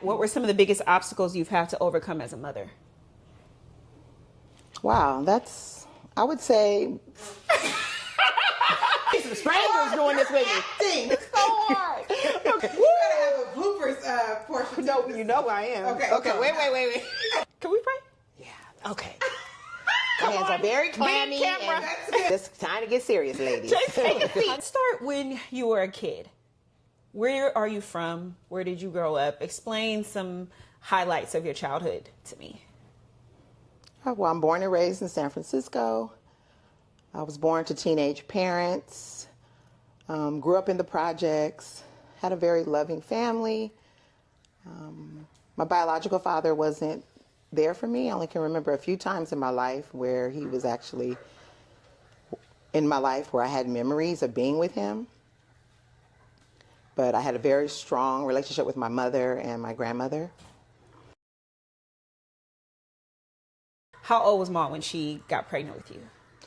What were some of the biggest obstacles you've had to overcome as a mother? Wow, I would say, some strangers doing this with me. It's so hard. Okay. We're going to have a bloopers portion. No, you know I am. Okay, wait. Can we pray? Yeah, okay. My hands are very clammy. It's time to get serious, ladies. Let's start when you were a kid. Where are you from? Where did you grow up? Explain some highlights of your childhood to me. Well, I'm born and raised in San Francisco. I was born to teenage parents, grew up in the projects, had a very loving family. My biological father wasn't there for me. I only can remember a few times in my life where he was actually in my life where I had memories of being with him. But I had a very strong relationship with my mother and my grandmother. How old was Mom when she got pregnant with you?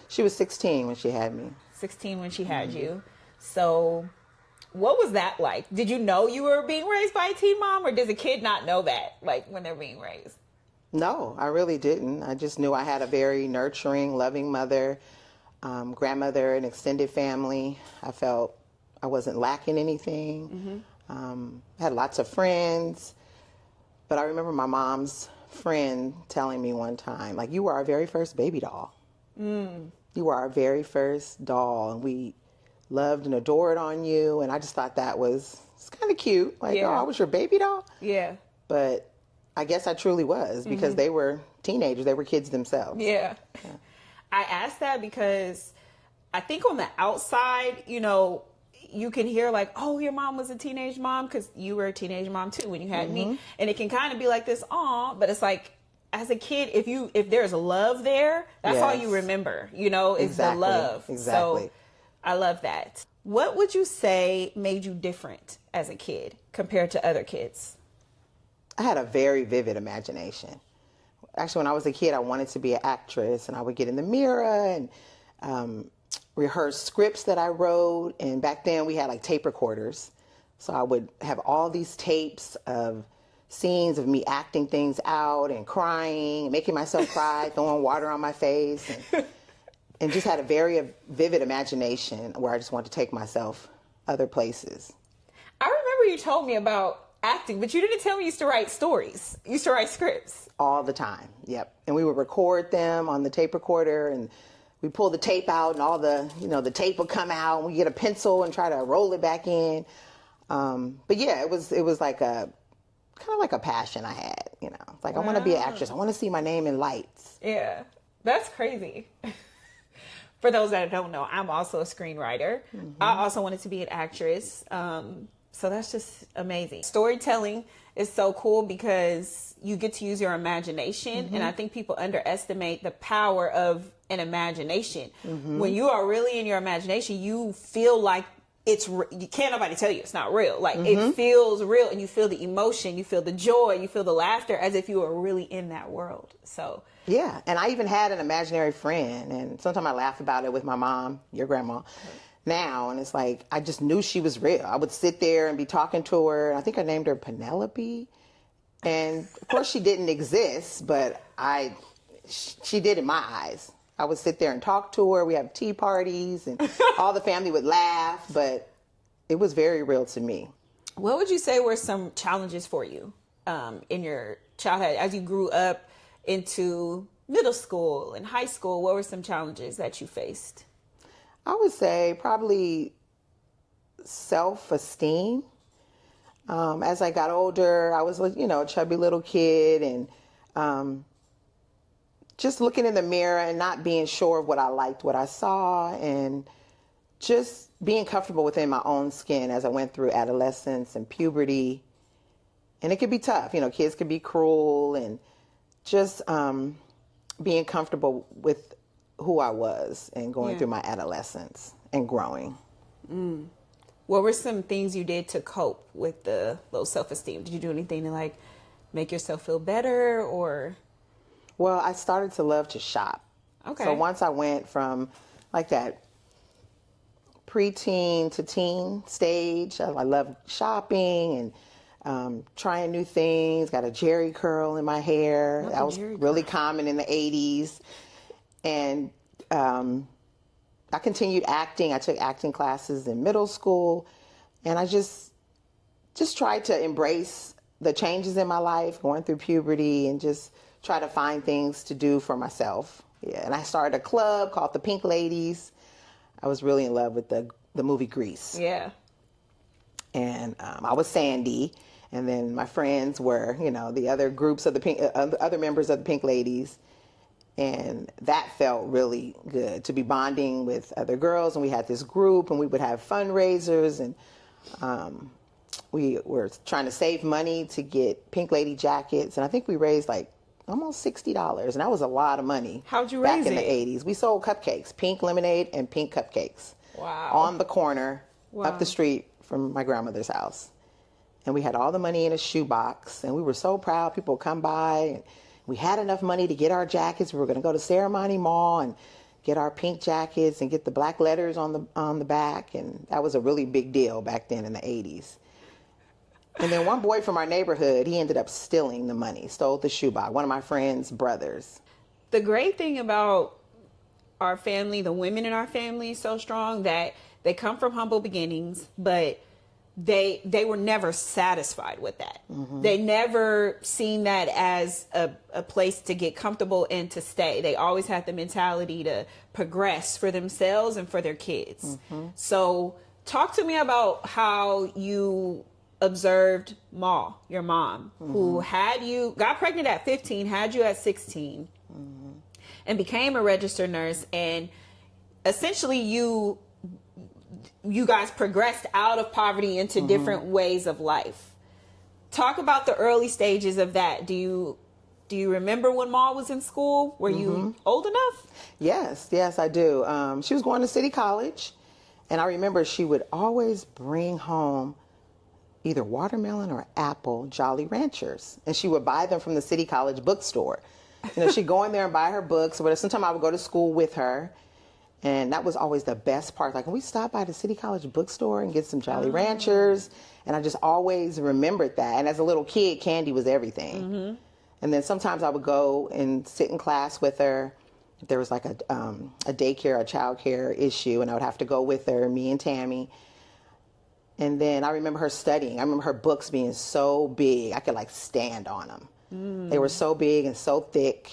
She was 16 when she had me. 16 when she had you. So what was that like? Did you know you were being raised by a teen mom, or does a kid not know that, like, when they're being raised? No, I really didn't. I just knew I had a very nurturing, loving mother, grandmother, and extended family. I felt I wasn't lacking anything. Had lots of friends. But I remember my mom's friend telling me one time, like, you were our very first baby doll. You were our very first doll, and we loved and adored on you. And I just thought that was kind of cute. Like, oh, I was your baby doll? Yeah. But I guess I truly was, because they were teenagers. They were kids themselves. Yeah. I asked that because I think on the outside, you know, you can hear like, oh, your mom was a teenage mom, because you were a teenage mom too when you had me. And it can kind of be like this, aw, but it's like, as a kid, if there's love there, that's all you remember, you know, is the love. Exactly. So I love that. What would you say made you different as a kid compared to other kids? I had a very vivid imagination. Actually, when I was a kid, I wanted to be an actress, and I would get in the mirror and rehearse scripts that I wrote. And back then we had like tape recorders. So I would have all these tapes of scenes of me acting things out and crying, making myself cry, throwing water on my face, and just had a very vivid imagination where I just wanted to take myself other places. I remember you told me about acting, but you didn't tell me you used to write stories. You used to write scripts. All the time, yep. And we would record them on the tape recorder, and we pull the tape out, and all the, you know, the tape would come out, and we get a pencil and try to roll it back in. But yeah, it was like kind of like a passion I had, you know. It's like, I want to be an actress. I want to see my name in lights. Yeah, that's crazy. For those that don't know, I'm also a screenwriter. I also wanted to be an actress. So that's just amazing. Storytelling is so cool because you get to use your imagination. And I think people underestimate the power of an imagination. When you are really in your imagination, you feel like you can't nobody tell you it's not real. Like it feels real, and you feel the emotion, you feel the joy, you feel the laughter as if you were really in that world. So yeah, and I even had an imaginary friend, and sometimes I laugh about it with my mom, your grandma, now, and it's like I just knew she was real. I would sit there and be talking to her. I think I named her Penelope, and of course she didn't exist, but she did in my eyes. I would sit there and talk to her. We have tea parties, and all the family would laugh, but it was very real to me. What would you say were some challenges for you in your childhood as you grew up into middle school and high school? What were some challenges that you faced? I would say probably self-esteem. As I got older, I was, you know, a chubby little kid, and just looking in the mirror and not being sure of what I liked, what I saw, and just being comfortable within my own skin as I went through adolescence and puberty. And it could be tough. You know, kids could be cruel, and just being comfortable with who I was and going through my adolescence and growing. What were some things you did to cope with the low self-esteem? Did you do anything to like make yourself feel better, or? Well, I started to love to shop. Okay. So once I went from like that preteen to teen stage, I loved shopping, and trying new things, got a Jerry curl in my hair. That was really common in the 80s. And I continued acting. I took acting classes in middle school, and I just tried to embrace the changes in my life, going through puberty, and just try to find things to do for myself. Yeah, and I started a club called the Pink Ladies. I was really in love with the movie Grease. Yeah. And I was Sandy, and then my friends were, the other groups of the other members of the Pink Ladies. And that felt really good, to be bonding with other girls. And we had this group, and we would have fundraisers, and we were trying to save money to get Pink Lady jackets. And I think we raised like almost $60, and that was a lot of money. How'd you raise back in it? the 80s? We sold cupcakes, pink lemonade and pink cupcakes. Wow. On the corner up the street from my grandmother's house. And we had all the money in a shoebox, and we were so proud. People would come by, and we had enough money to get our jackets. We were going to go to Ceremony Mall and get our pink jackets and get the black letters on the back, and that was a really big deal back then in the 80s. And then one boy from our neighborhood, he ended up stealing the money, stole the shoebox, one of my friend's brothers. The great thing about our family, the women in our family, is so strong that they come from humble beginnings, but they were never satisfied with that. Mm-hmm. They never seen that as a place to get comfortable and to stay. They always had the mentality to progress for themselves and for their kids. Mm-hmm. So talk to me about how you observed Ma, your mom, mm-hmm. who got pregnant at 15, had you at 16, mm-hmm. and became a registered nurse. And essentially you guys progressed out of poverty into mm-hmm. different ways of life. Talk about the early stages of that. Do you remember when Ma was in school? Were mm-hmm. you old enough? Yes, I do. She was going to City College, and I remember she would always bring home either watermelon or apple Jolly Ranchers, and she would buy them from the City College bookstore. She'd go in there and buy her books, but sometimes I would go to school with her. And that was always the best part. Like, when we stopped by the City College bookstore and get some Jolly Ranchers, and I just always remembered that. And as a little kid, candy was everything. Mm-hmm. And then sometimes I would go and sit in class with her. If there was like a daycare, a child care issue, and I would have to go with her, me and Tammy. And then I remember her studying. I remember her books being so big, I could like stand on them. Mm. They were so big and so thick.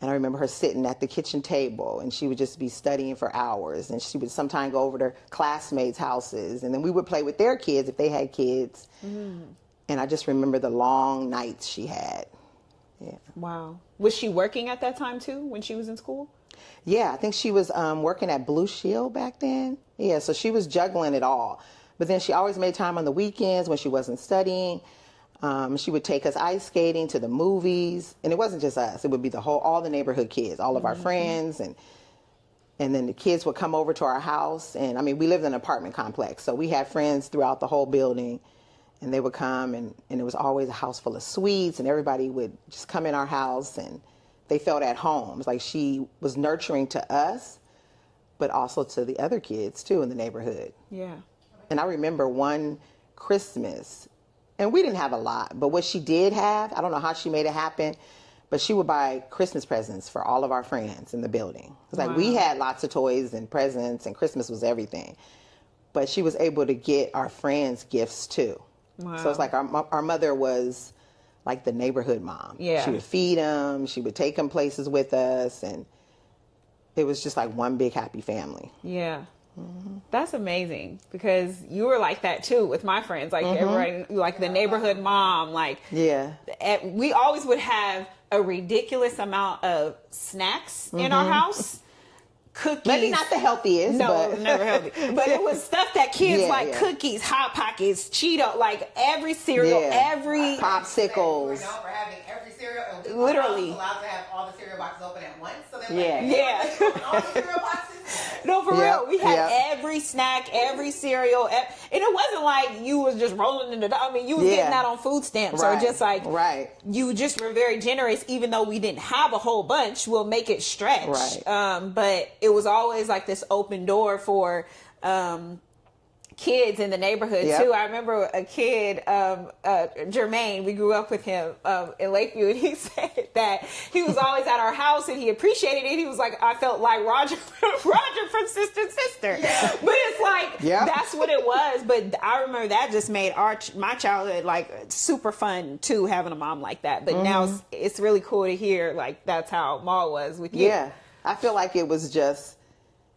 And I remember her sitting at the kitchen table, and she would just be studying for hours. And she would sometimes go over to classmates' houses, and then we would play with their kids if they had kids. Mm. And I just remember the long nights she had. Yeah. Wow. Was she working at that time too, when she was in school? Yeah, I think she was working at Blue Shield back then. Yeah, so she was juggling it all. But then she always made time on the weekends when she wasn't studying. She would take us ice skating, to the movies, and it wasn't just us. It would be all the neighborhood kids, all of our friends, and then the kids would come over to our house. And I mean, we lived in an apartment complex, so we had friends throughout the whole building, and they would come, and it was always a house full of sweets, and everybody would just come in our house, and they felt at home. It was like she was nurturing to us, but also to the other kids too in the neighborhood. Yeah. And I remember one Christmas, and we didn't have a lot, but what she did have, I don't know how she made it happen, but she would buy Christmas presents for all of our friends in the building. It's like we had lots of toys and presents, and Christmas was everything. But she was able to get our friends gifts too. Wow. So it's like our mother was like the neighborhood mom. Yeah. She would feed them, she would take them places with us, and it was just like one big happy family. Yeah. Mm-hmm. That's amazing, because you were like that too with my friends, like mm-hmm. everybody, like the neighborhood mom, like yeah. We always would have a ridiculous amount of snacks mm-hmm. in our house. Cookies. Maybe not the healthiest. No, but never healthy. But it was stuff that kids cookies, Hot Pockets, Cheeto, like every cereal, every popsicles. For having every cereal, and we literally allowed to have all the cereal boxes open at once. So then all the cereal boxes. No, for real. We had every snack, every cereal, and it wasn't like you was just rolling in the. I mean, you was getting that on food stamps, or just like you just were very generous. Even though we didn't have a whole bunch, we'll make it stretch. But it was always like this open door for kids in the neighborhood too. I remember a kid, Jermaine, we grew up with him in Lakeview, and he said that he was always at our house and he appreciated it. He was like, I felt like Roger from Sister Sister. Yeah. But it's like, that's what it was. But I remember that just made my childhood like super fun too, having a mom like that. But now it's really cool to hear like that's how Maul was with you. Yeah. I feel like it was just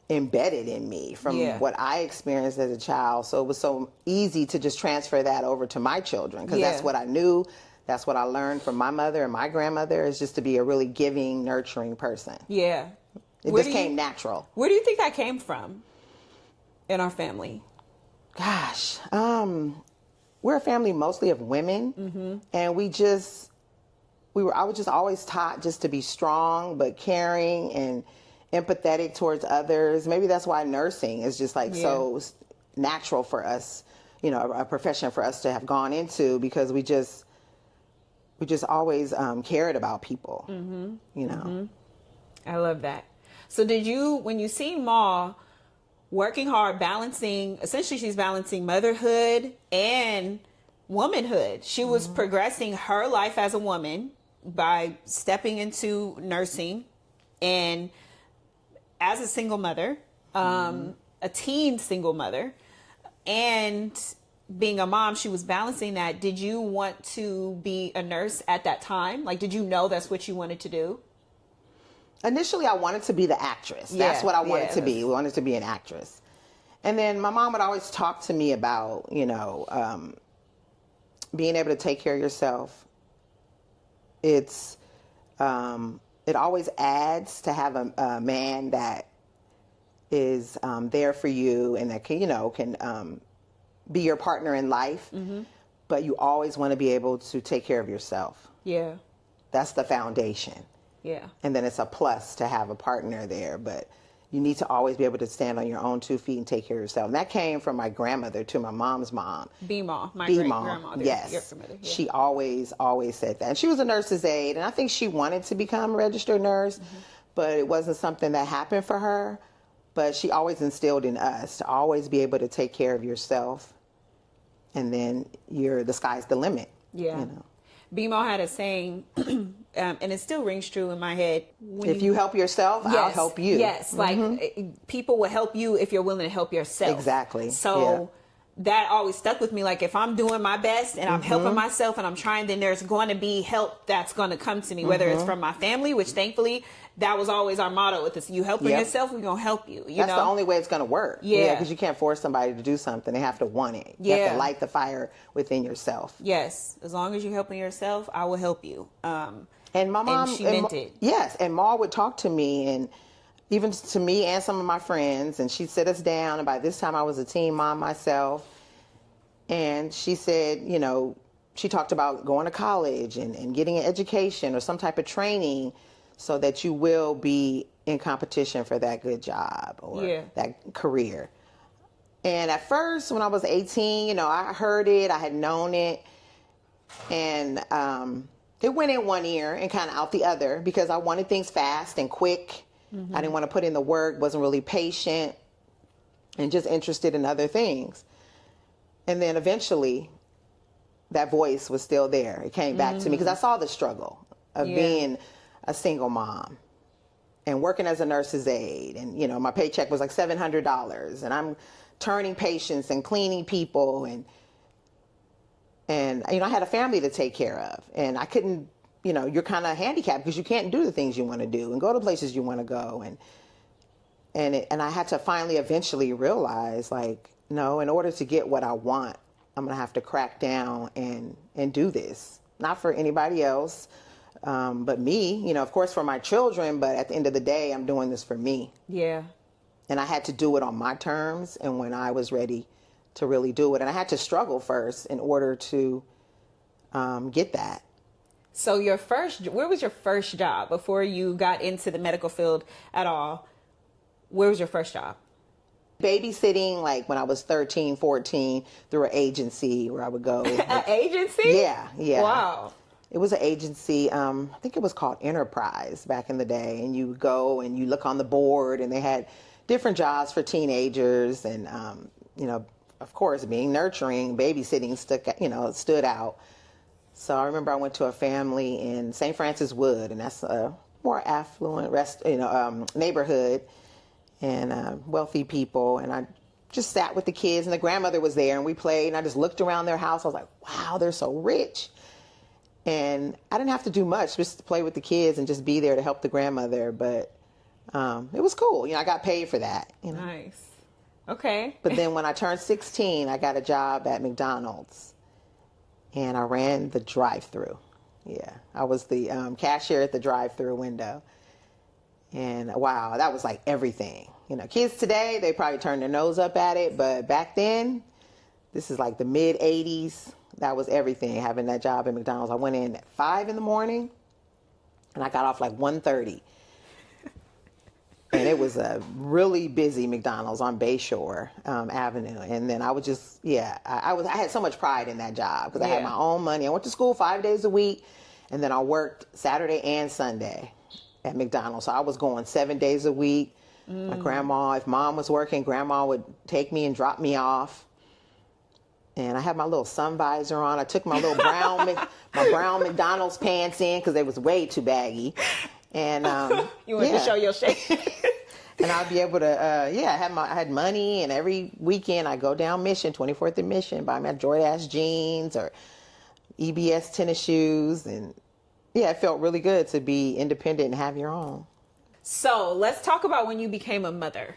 embedded in me from what I experienced as a child. So it was so easy to just transfer that over to my children because that's what I knew. That's what I learned from my mother and my grandmother, is just to be a really giving, nurturing person. Yeah. It just came natural. Where do you think that came from in our family? Gosh, we're a family mostly of women, and I was just always taught just to be strong, but caring and empathetic towards others. Maybe that's why nursing is just like so natural for us, you know, a profession for us to have gone into, because we just always cared about people, you know. I love that. So did you, when you see Ma working hard, balancing, essentially she's balancing motherhood and womanhood. She was progressing her life as a woman by stepping into nursing, and as a single mother, a teen single mother, and being a mom, she was balancing that. Did you want to be a nurse at that time? Like, did you know that's what you wanted to do? Initially, I wanted to be the actress. That's what I wanted to be. I wanted to be an actress. And then my mom would always talk to me about, you know, being able to take care of yourself. It always adds to have a man that is there for you and that can be your partner in life. But you always want to be able to take care of yourself. Yeah. That's the foundation. Yeah. And then it's a plus to have a partner there, but you need to always be able to stand on your own 2 feet and take care of yourself. And that came from my grandmother to my mom's mom. B-Ma, my great-grandmother. Yes. She always said that. And she was a nurse's aide, and I think she wanted to become a registered nurse, but it wasn't something that happened for her. But she always instilled in us to always be able to take care of yourself, and then the sky's the limit. Yeah. You know? B-Ma had a saying, and it still rings true in my head. If you help yourself, I'll help you. Yes, like people will help you if you're willing to help yourself. Exactly. So that always stuck with me. Like if I'm doing my best and I'm helping myself and I'm trying, then there's going to be help that's going to come to me, whether it's from my family, which thankfully that was always our motto with this. You helping yourself, we're going to help you. That's the only way it's going to work. Yeah. Because you can't force somebody to do something. They have to want it. You have to light the fire within yourself. Yes. As long as you're helping yourself, I will help you. And my mom, and she meant it. Yes. And Ma would talk to me, and even to me and some of my friends, and she'd sit us down. And by this time I was a teen mom myself. And she said, you know, she talked about going to college and getting an education or some type of training, so that you will be in competition for that good job or that career. And at first, when I was 18, you know, I heard it, I had known it, and it went in one ear and kind of out the other, because I wanted things fast and quick. I didn't want to put in the work, wasn't really patient, and just interested in other things. And then eventually, that voice was still there. It came back to me, because I saw the struggle of being a single mom and working as a nurse's aide. And, you know, my paycheck was like $700, and I'm turning patients and cleaning people. And you know, I had a family to take care of, and I couldn't, you know, you're kind of handicapped because you can't do the things you want to do and go to places you want to go. And I had to finally eventually realize, like, no, in order to get what I want, I'm going to have to crack down and do this. Not for anybody else, but me, you know, of course for my children, but at the end of the day, I'm doing this for me. Yeah. And I had to do it on my terms and when I was ready to really do it. And I had to struggle first in order to get that. So where was your first job before you got into the medical field at all? Where was your first job? Babysitting, like when I was 13, 14, through an agency where I would go. An agency? Yeah. Wow. It was an agency, I think it was called Enterprise back in the day. And you would go and you look on the board, and they had different jobs for teenagers and, you know, of course, being nurturing, babysitting stood out. So I remember I went to a family in St. Francis Wood, and that's a more affluent neighborhood, and wealthy people. And I just sat with the kids, and the grandmother was there, and we played. And I just looked around their house. I was like, wow, they're so rich. And I didn't have to do much, just to play with the kids and just be there to help the grandmother. But it was cool. I got paid for that. Nice. Okay. But then when I turned 16, I got a job at McDonald's. And I ran the drive-thru. Yeah, I was the cashier at the drive-thru window. And wow, that was like everything. Kids today, they probably turn their nose up at it. But back then, this is like the mid-'80s. That was everything, having that job at McDonald's. I went in at 5 in the morning, and I got off like 1:30. And it was a really busy McDonald's on Bayshore Avenue. And then I would just, I had so much pride in that job because I had my own money. I went to school 5 days a week, and then I worked Saturday and Sunday at McDonald's. So I was going 7 days a week. My grandma, if mom was working, grandma would take me and drop me off. And I had my little sun visor on. I took my little brown McDonald's pants in because they was way too baggy. And you wanted to show your shape. And I'd be able to, I had money, and every weekend I go down Mission, 24th and Mission, buy my Jordache jeans or EBS tennis shoes. And it felt really good to be independent and have your own. So let's talk about when you became a mother.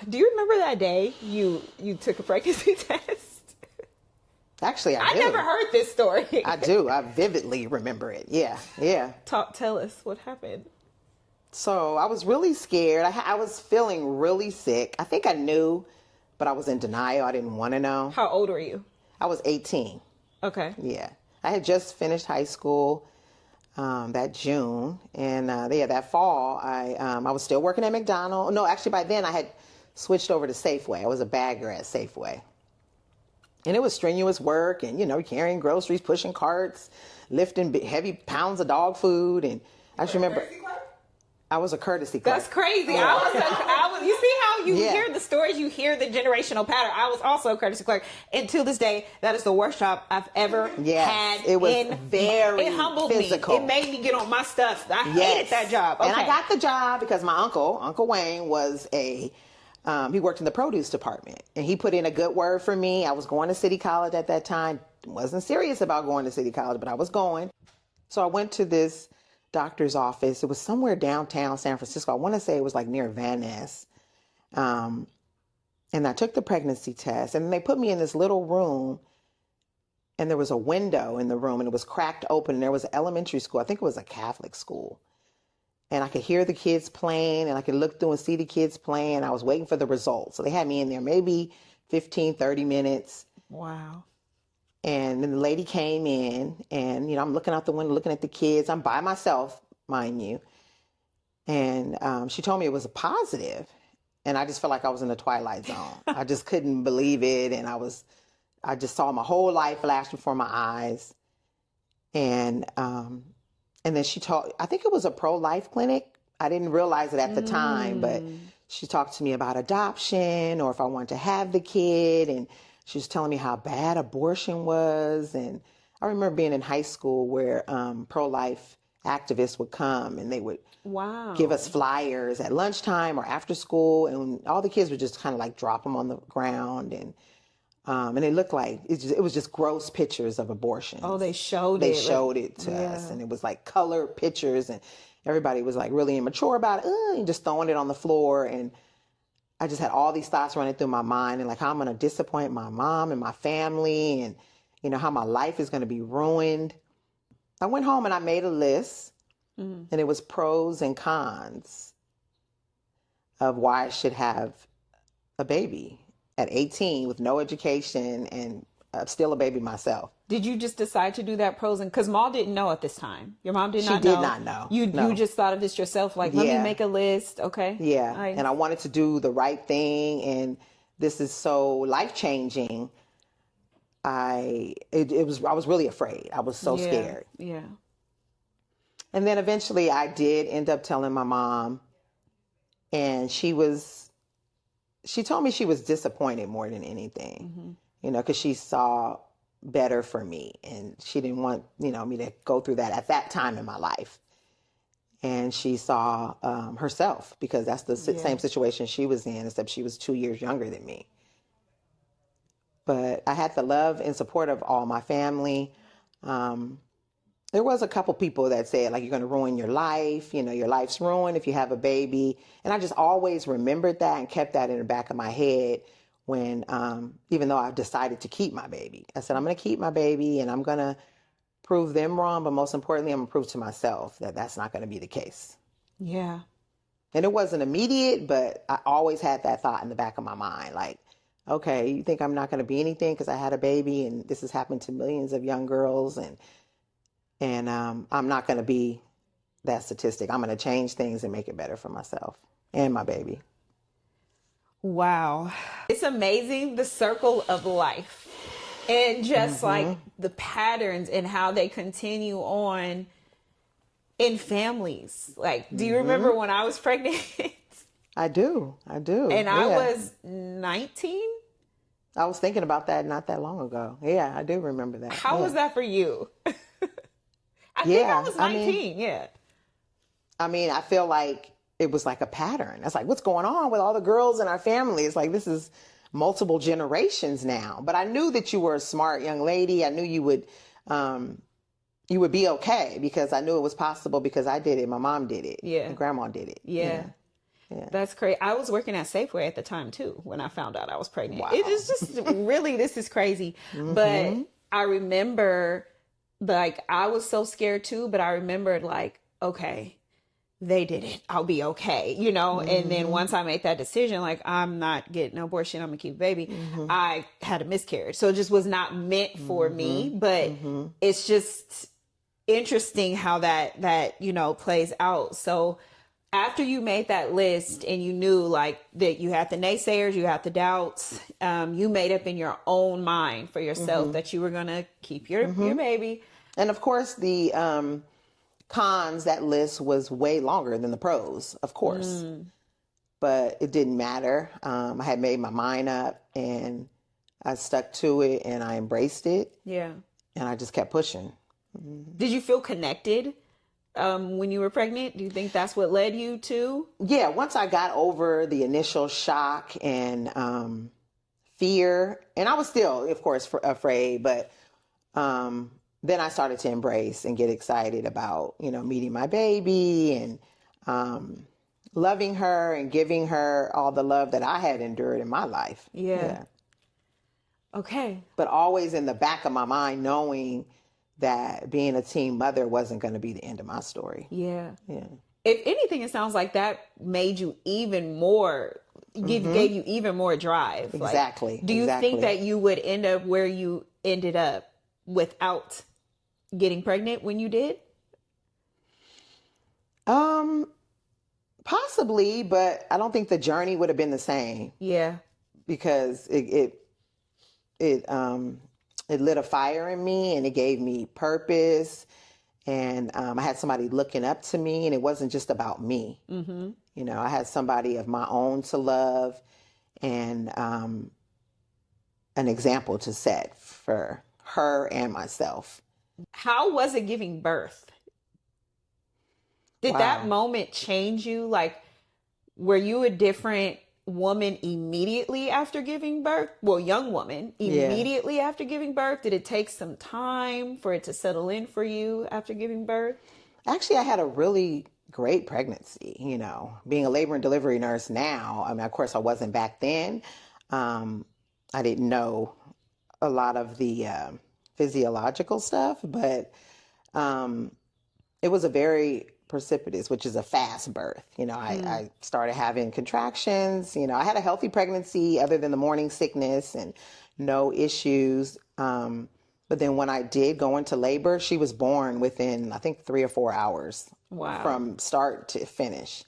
Do you remember that day you took a pregnancy test? Actually, I do. never heard this story. I do. I vividly remember it. Yeah. Tell us what happened. So I was really scared. I was feeling really sick. I think I knew, but I was in denial. I didn't want to know. How old were you? I was 18. Okay. Yeah. I had just finished high school that June. And that fall, I was still working at McDonald's. No, actually, by then I had switched over to Safeway. I was a bagger at Safeway. And it was strenuous work and, carrying groceries, pushing carts, lifting heavy pounds of dog food. And I just remember I was a courtesy clerk. That's crazy. You see how you hear the stories, you hear the generational pattern. I was also a courtesy clerk. And to this day, that is the worst job I've ever had. It was very It humbled physical. me. It made me get on my stuff. I hated that job. Okay. And I got the job because my Uncle Wayne, was he worked in the produce department, and he put in a good word for me. I was going to City College at that time. Wasn't serious about going to City College, but I was going. So I went to this doctor's office. It was somewhere downtown San Francisco. I want to say it was like near Van Ness. And I took the pregnancy test, and they put me in this little room, and there was a window in the room, and it was cracked open, and there was an elementary school. I think it was a Catholic school. And I could hear the kids playing, and I could look through and see the kids playing. I was waiting for the results. So they had me in there maybe 15, 30 minutes. Wow. And then the lady came in, and, I'm looking out the window, looking at the kids. I'm by myself, mind you. And she told me it was a positive. And I just felt like I was in the Twilight Zone. I just couldn't believe it. And I just saw my whole life flash before my eyes. And then she talked, I think it was a pro-life clinic. I didn't realize it at the time, but she talked to me about adoption, or if I wanted to have the kid. And she was telling me how bad abortion was. And I remember being in high school where pro-life activists would come, and they would give us flyers at lunchtime or after school. And all the kids would just kind of like drop them on the ground. And it looked like it was just gross pictures of abortion. Oh, they showed it. They showed it to us, and it was like color pictures, and everybody was like really immature about it, and just throwing it on the floor. And I just had all these thoughts running through my mind, and like how I'm going to disappoint my mom and my family, and how my life is going to be ruined. I went home and I made a list, and it was pros and cons of why I should have a baby at 18 with no education and still a baby myself. Did you just decide to do that pros and, because Mom didn't know at this time? Your mom did not know? She did not know. You just thought of this yourself, like, let me make a list, okay? Yeah, and I wanted to do the right thing, and this is so life-changing. I was really afraid. I was so scared. Yeah. And then eventually I did end up telling my mom, and she she told me she was disappointed more than anything, you know, because she saw better for me and she didn't want, you know, me to go through that at that time in my life. And she saw herself, because that's the same situation she was in, except she was 2 years younger than me. But I had the love and support of all my family. There was a couple people that said, like, you're going to ruin your life. You know, your life's ruined if you have a baby. And I just always remembered that and kept that in the back of my head when, even though I decided to keep my baby. I said, I'm going to keep my baby and I'm going to prove them wrong. But most importantly, I'm going to prove to myself that that's not going to be the case. Yeah. And it wasn't immediate, but I always had that thought in the back of my mind. Like, okay, you think I'm not going to be anything because I had a baby and this has happened to millions of young girls, and I'm not going to be that statistic. I'm going to change things and make it better for myself and my baby. Wow. It's amazing, the circle of life and just like the patterns and how they continue on in families. Like, do you remember when I was pregnant? I do. And I was 19. I was thinking about that not that long ago. Yeah, I do remember that. How was that for you? I think I was 19. I mean, I feel like it was like a pattern. It's like, what's going on with all the girls in our family? It's like, this is multiple generations now. But I knew that you were a smart young lady. I knew you would be okay, because I knew it was possible, because I did it. My mom did it. Yeah. My grandma did it. Yeah. That's crazy. I was working at Safeway at the time too, when I found out I was pregnant. Wow. It is just really, this is crazy. But I remember, like, I was so scared too, but I remembered, like, okay, they did it. I'll be okay, you know? And then once I made that decision, like, I'm not getting an abortion, I'm gonna keep a baby, I had a miscarriage. So it just was not meant for me, but it's just interesting how that, you know, plays out. So after you made that list and you knew, like, that you had the naysayers, you had the doubts, you made up in your own mind for yourself that you were going to keep your baby. And of course, the cons, that list was way longer than the pros, of course. But it didn't matter. I had made my mind up and I stuck to it and I embraced it. Yeah. And I just kept pushing. Did you feel connected when you were pregnant? Do you think that's what led you to? Yeah, once I got over the initial shock and fear, and I was still, of course, afraid, but then I started to embrace and get excited about, you know, meeting my baby and loving her and giving her all the love that I had endured in my life. Yeah. Okay. But always in the back of my mind, knowing that being a teen mother wasn't going to be the end of my story. Yeah. If anything, it sounds like that made you even more, gave you even more drive. Exactly. Like, do you think that you would end up where you ended up without getting pregnant when you did? Possibly, but I don't think the journey would have been the same. Yeah. Because it lit a fire in me and it gave me purpose. And I had somebody looking up to me, and it wasn't just about me. You know, I had somebody of my own to love and an example to set for her and myself. How was it giving birth? Did that moment change you? Like, were you a different woman immediately after giving birth? Well, young woman, immediately after giving birth? Did it take some time for it to settle in for you after giving birth? Actually, I had a really great pregnancy, you know, being a labor and delivery nurse now. I mean, of course I wasn't back then. I didn't know a lot of the physiological stuff, but it was a very precipitous, which is a fast birth. You know, I started having contractions. You know, I had a healthy pregnancy other than the morning sickness and no issues. But then when I did go into labor, she was born within, I think, 3 or 4 hours from start to finish.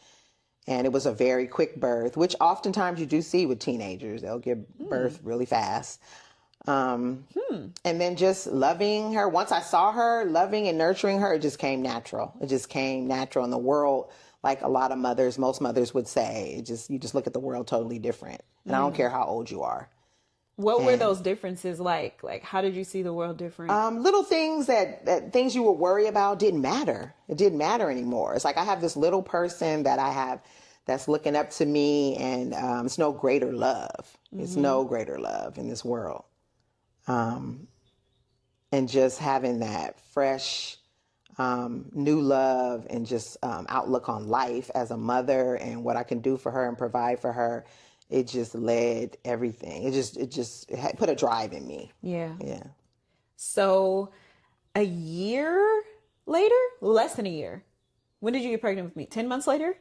And it was a very quick birth, which oftentimes you do see with teenagers. They'll give birth really fast. And then just loving her. Once I saw her, loving and nurturing her, it just came natural. It just came natural. And the world like a lot of mothers, most mothers would say. You just look at the world totally different. And I don't care how old you are. What were those differences like? Like, how did you see the world different? Little things that things you would worry about didn't matter. It didn't matter anymore. It's like I have this little person that I have that's looking up to me, and it's no greater love. It's no greater love in this world. And just having that fresh, new love and just outlook on life as a mother and what I can do for her and provide for her. It just led everything. It just put a drive in me. Yeah. Yeah. So a year later, less than a year. When did you get pregnant with me? 10 months later?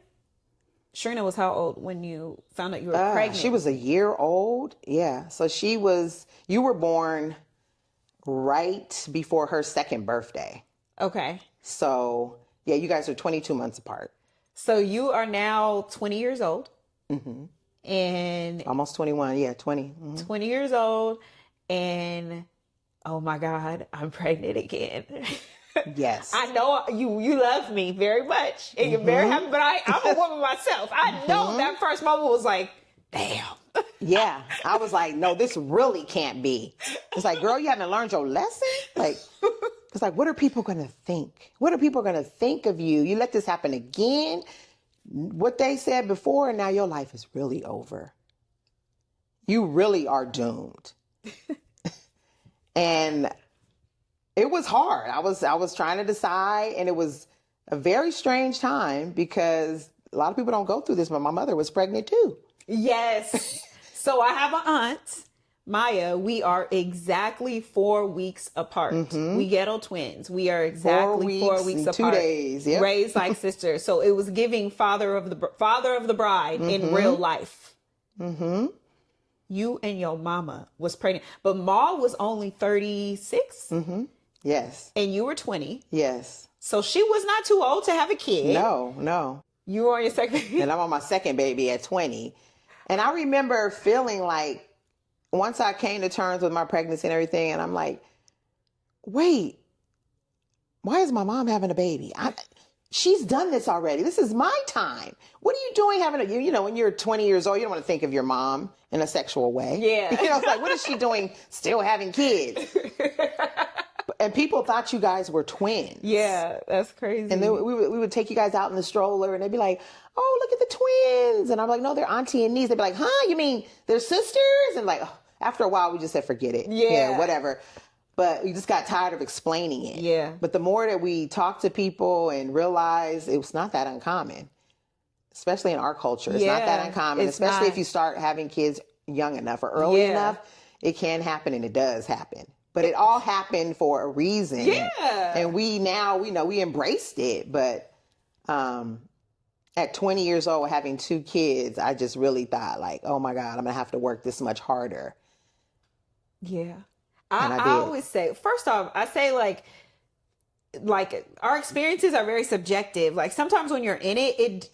Sharina was how old when you found out you were pregnant? She was a year old. Yeah. So you were born right before her second birthday. Okay. So yeah, you guys are 22 months apart. So you are now 20 years old. Mm-hmm. And almost 21. Yeah, 20. Mm-hmm. 20 years old. And oh my God, I'm pregnant again. Yes. I know you love me very much and you're very happy, but I'm a woman myself. I know that first moment was like, damn. Yeah. I was like, no, this really can't be. It's like, girl, you haven't learned your lesson? Like, it's like, what are people going to think? What are people going to think of you? You let this happen again? What they said before, and now your life is really over. You really are doomed. And it was hard. I was trying to decide, and it was a very strange time because a lot of people don't go through this, but my mother was pregnant too. Yes. So I have an aunt, Maya. We are exactly 4 weeks apart. We ghetto twins. We are exactly 4 weeks apart. 2 days. Yep. Raised like sisters. So it was giving father of the bride in real life. You and your mama was pregnant, but Ma was only 36. Yes. And you were 20. Yes. So she was not too old to have a kid. No. You were on your second baby. And I'm on my second baby at 20. And I remember feeling like once I came to terms with my pregnancy and everything, and I'm like, wait, why is my mom having a baby? She's done this already. This is my time. What are you doing having when you're 20 years old, you don't want to think of your mom in a sexual way. Yeah. It's like, what is she doing still having kids? And people thought you guys were twins. Yeah, that's crazy. And then we would take you guys out in the stroller, and they'd be like, oh, look at the twins. And I'm like, no, they're auntie and niece. They'd be like, huh? You mean they're sisters? And like, after a while, we just said, forget it. Yeah. Whatever. But we just got tired of explaining it. Yeah. But the more that we talked to people and realized it was not that uncommon, especially in our culture, it's not that uncommon, especially if you start having kids young enough or early enough, it can happen, and it does happen. But it all happened for a reason. Yeah. And we embraced it. But at 20 years old, having 2 kids, I just really thought like, oh my God, I'm going to have to work this much harder. Yeah. I always say, first off, I say like our experiences are very subjective. Like sometimes when you're in it,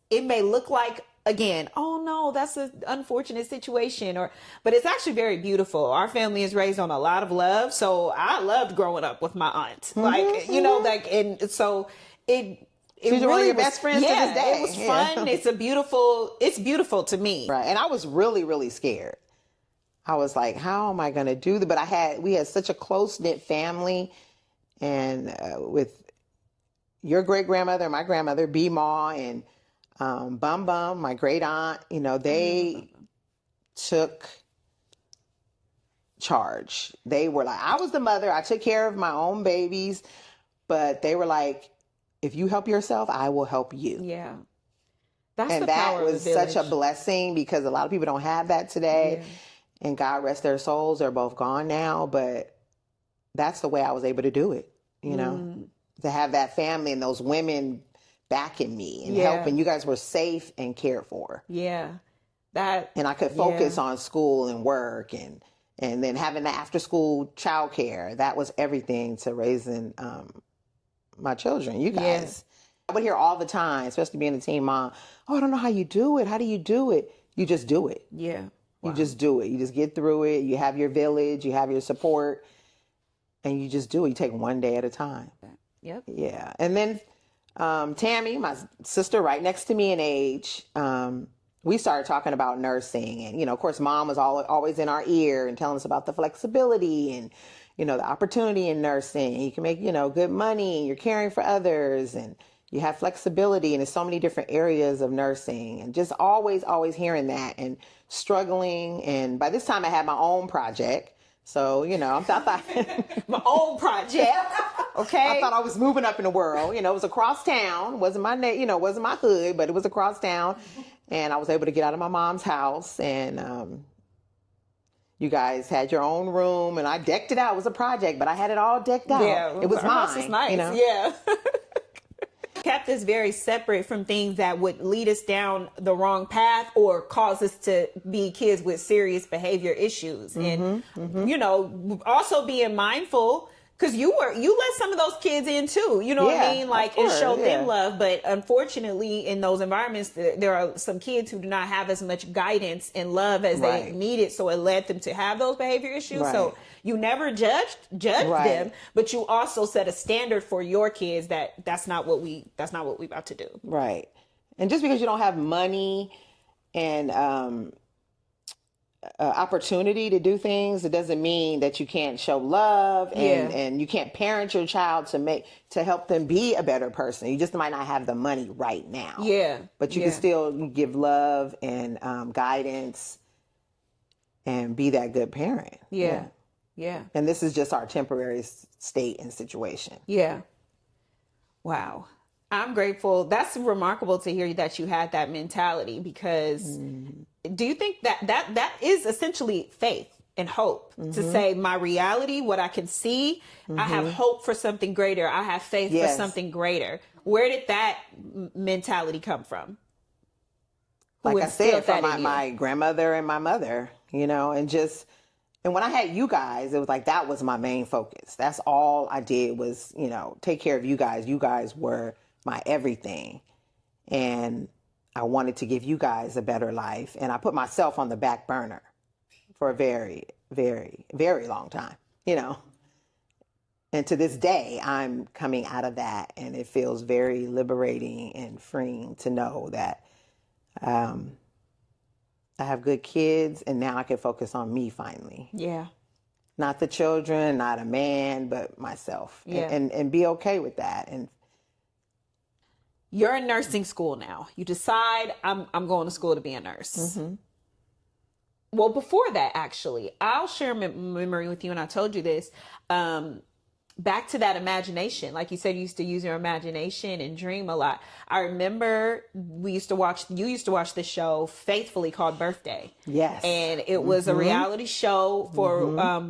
it may look like, again, oh no, that's an unfortunate situation, but it's actually very beautiful. Our family is raised on a lot of love. So I loved growing up with my aunt, and so it She's really one of your was, best friends to this day. It was fun. It's beautiful to me. Right. And I was really, really scared. I was like, how am I going to do that? But we had such a close knit family, and with your great grandmother, my grandmother, B Ma, and Bum Bum, my great aunt, they took charge. They were like, I was the mother. I took care of my own babies, but they were like, if you help yourself, I will help you. Yeah. That was such a blessing, because a lot of people don't have that today. Yeah. And God rest their souls. They're both gone now, but that's the way I was able to do it, to have that family and those women backing me and helping. You guys were safe and cared for. Yeah. And I could focus on school and work, and then having the after school childcare. That was everything to raising my children, you guys. Yes. I would hear all the time, especially being a teen mom, oh, I don't know how you do it. How do you do it? You just do it. Yeah. Wow. You just do it. You just get through it. You have your village, you have your support, and you just do it. You take one day at a time. Yep. Yeah. And then Tammy, my sister right next to me in age, we started talking about nursing. And, of course, mom was always in our ear and telling us about the flexibility and, the opportunity in nursing. You can make, good money and you're caring for others and you have flexibility. And there's so many different areas of nursing and just always hearing that and struggling. And by this time I had my own project. So, I thought my own project. Okay. I thought I was moving up in the world. It was across town. Wasn't my wasn't my hood, but it was across town. And I was able to get out of my mom's house and you guys had your own room and I decked it out. It was a project, but I had it all decked out. Yeah, it was mine. Is nice. Yeah. Kept us very separate from things that would lead us down the wrong path or cause us to be kids with serious behavior issues. And, also being mindful because you let some of those kids in too, you know what I mean? Like and showed them love. But unfortunately in those environments, there are some kids who do not have as much guidance and love as they needed. So it led them to have those behavior issues. Right. So you never judged them, but you also set a standard for your kids that's not what we about to do. Right. And just because you don't have money and, opportunity to do things, it doesn't mean that you can't show love and you can't parent your child to help them be a better person. You just might not have the money right now. Yeah. But you can still give love and guidance and be that good parent. Yeah. And this is just our temporary state and situation. Yeah. Wow. I'm grateful. That's remarkable to hear that you had that mentality because do you think that is essentially faith and hope to say my reality, what I can see, I have hope for something greater. I have faith for something greater. Where did that mentality come from? Like I said, from my grandmother and my mother, and when I had you guys, it was like, that was my main focus. That's all I did was, take care of you guys. You guys were my everything. And I wanted to give you guys a better life. And I put myself on the back burner for a very, very, very long time, And to this day, I'm coming out of that. And it feels very liberating and freeing to know that I have good kids and now I can focus on me finally. Yeah. Not the children, not a man, but myself. Yeah. And be okay with that. And you're in nursing school now. You decide I'm going to school to be a nurse. Well, before that, actually, I'll share a memory with you. And I told you this, back to that imagination. Like you said, you used to use your imagination and dream a lot. I remember you used to watch the show faithfully called Birthday. Yes. And it was a reality show for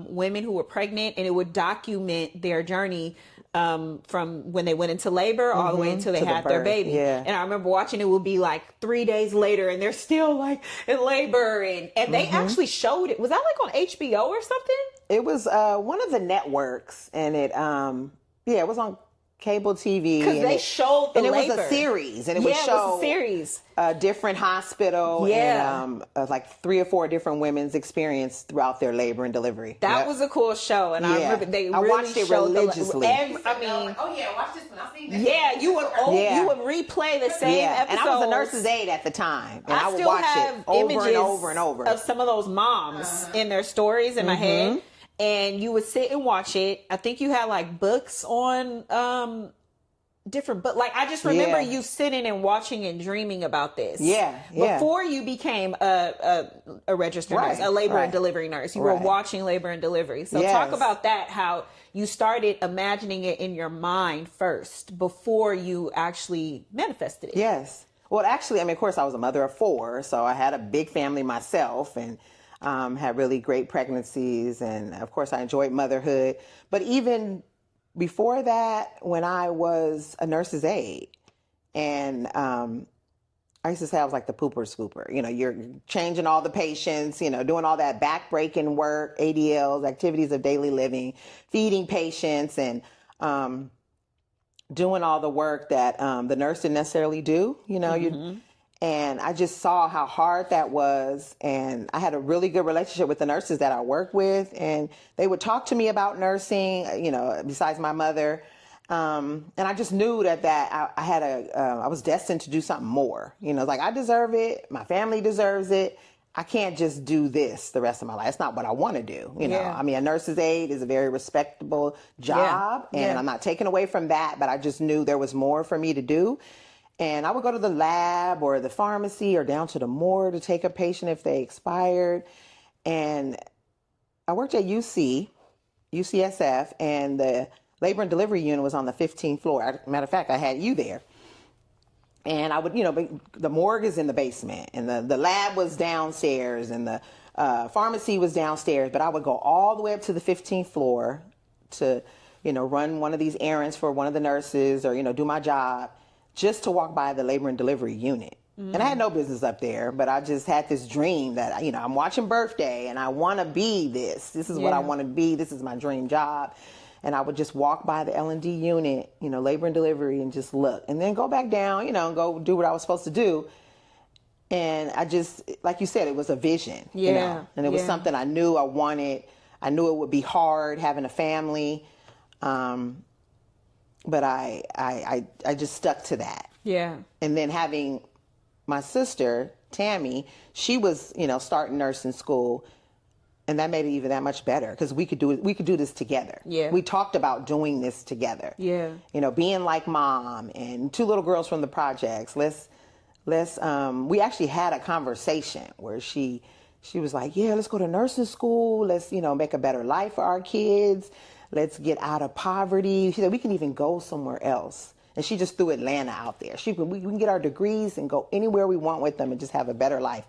women who were pregnant, and it would document their journey from when they went into labor all the way until they had their baby. Yeah. And I remember watching it would be like 3 days later and they're still like in labor and they actually showed it. Was that like on HBO or something? It was one of the networks and it was on cable TV. Because they showed the labor. And it was a series. And it would show it was a series. A different hospital and like 3 or 4 different women's experience throughout their labor and delivery. That was a cool show. And I remember they really watched it religiously. Watch this one. I've seen that. Yeah, you would replay the same episodes. And I was a nurse's aide at the time. And I would watch it over and over and over. Of some of those moms in their stories in my head. And you would sit and watch it. I think you had like books on different, but like I just remember you sitting and watching and dreaming about this. Yeah. Before you became a registered nurse, a labor and delivery nurse, you were watching labor and delivery. So talk about that, how you started imagining it in your mind first before you actually manifested it. Yes. Well, actually, of course, I was a mother of 4, so I had a big family myself and had really great pregnancies. And of course, I enjoyed motherhood. But even before that, when I was a nurse's aide, and I used to say I was like the pooper scooper. You're changing all the patients, doing all that back-breaking work, ADLs, activities of daily living, feeding patients, and doing all the work that the nurse didn't necessarily do. And I just saw how hard that was. And I had a really good relationship with the nurses that I worked with. And they would talk to me about nursing, besides my mother. And I just knew that I was destined to do something more. Like, I deserve it. My family deserves it. I can't just do this the rest of my life. It's not what I want to do. I mean, a nurse's aide is a very respectable job, and I'm not taking away from that, but I just knew there was more for me to do. And I would go to the lab or the pharmacy or down to the morgue to take a patient if they expired. And I worked at UCSF, and the labor and delivery unit was on the 15th floor. Matter of fact, I had you there. And I would, the morgue is in the basement, and the lab was downstairs, and the pharmacy was downstairs. But I would go all the way up to the 15th floor to, run one of these errands for one of the nurses, or, do my job, just to walk by the labor and delivery unit. Mm-hmm. And I had no business up there, but I just had this dream that, I'm watching Birthday, and I want to be this. This is what I want to be. This is my dream job. And I would just walk by the L&D unit, labor and delivery, and just look. And then go back down, and go do what I was supposed to do. And I just, like you said, it was a vision, And it was something I knew I wanted. I knew it would be hard having a family. But I just stuck to that. Yeah. And then having my sister, Tammy, she was, starting nursing school. And that made it even that much better, because we could do this together. Yeah. We talked about doing this together. Yeah. Being like Mom and two little girls from the projects. We actually had a conversation where she was like, yeah, let's go to nursing school. Let's, make a better life for our kids. Let's get out of poverty. She said, we can even go somewhere else. And she just threw Atlanta out there. We can get our degrees and go anywhere we want with them and just have a better life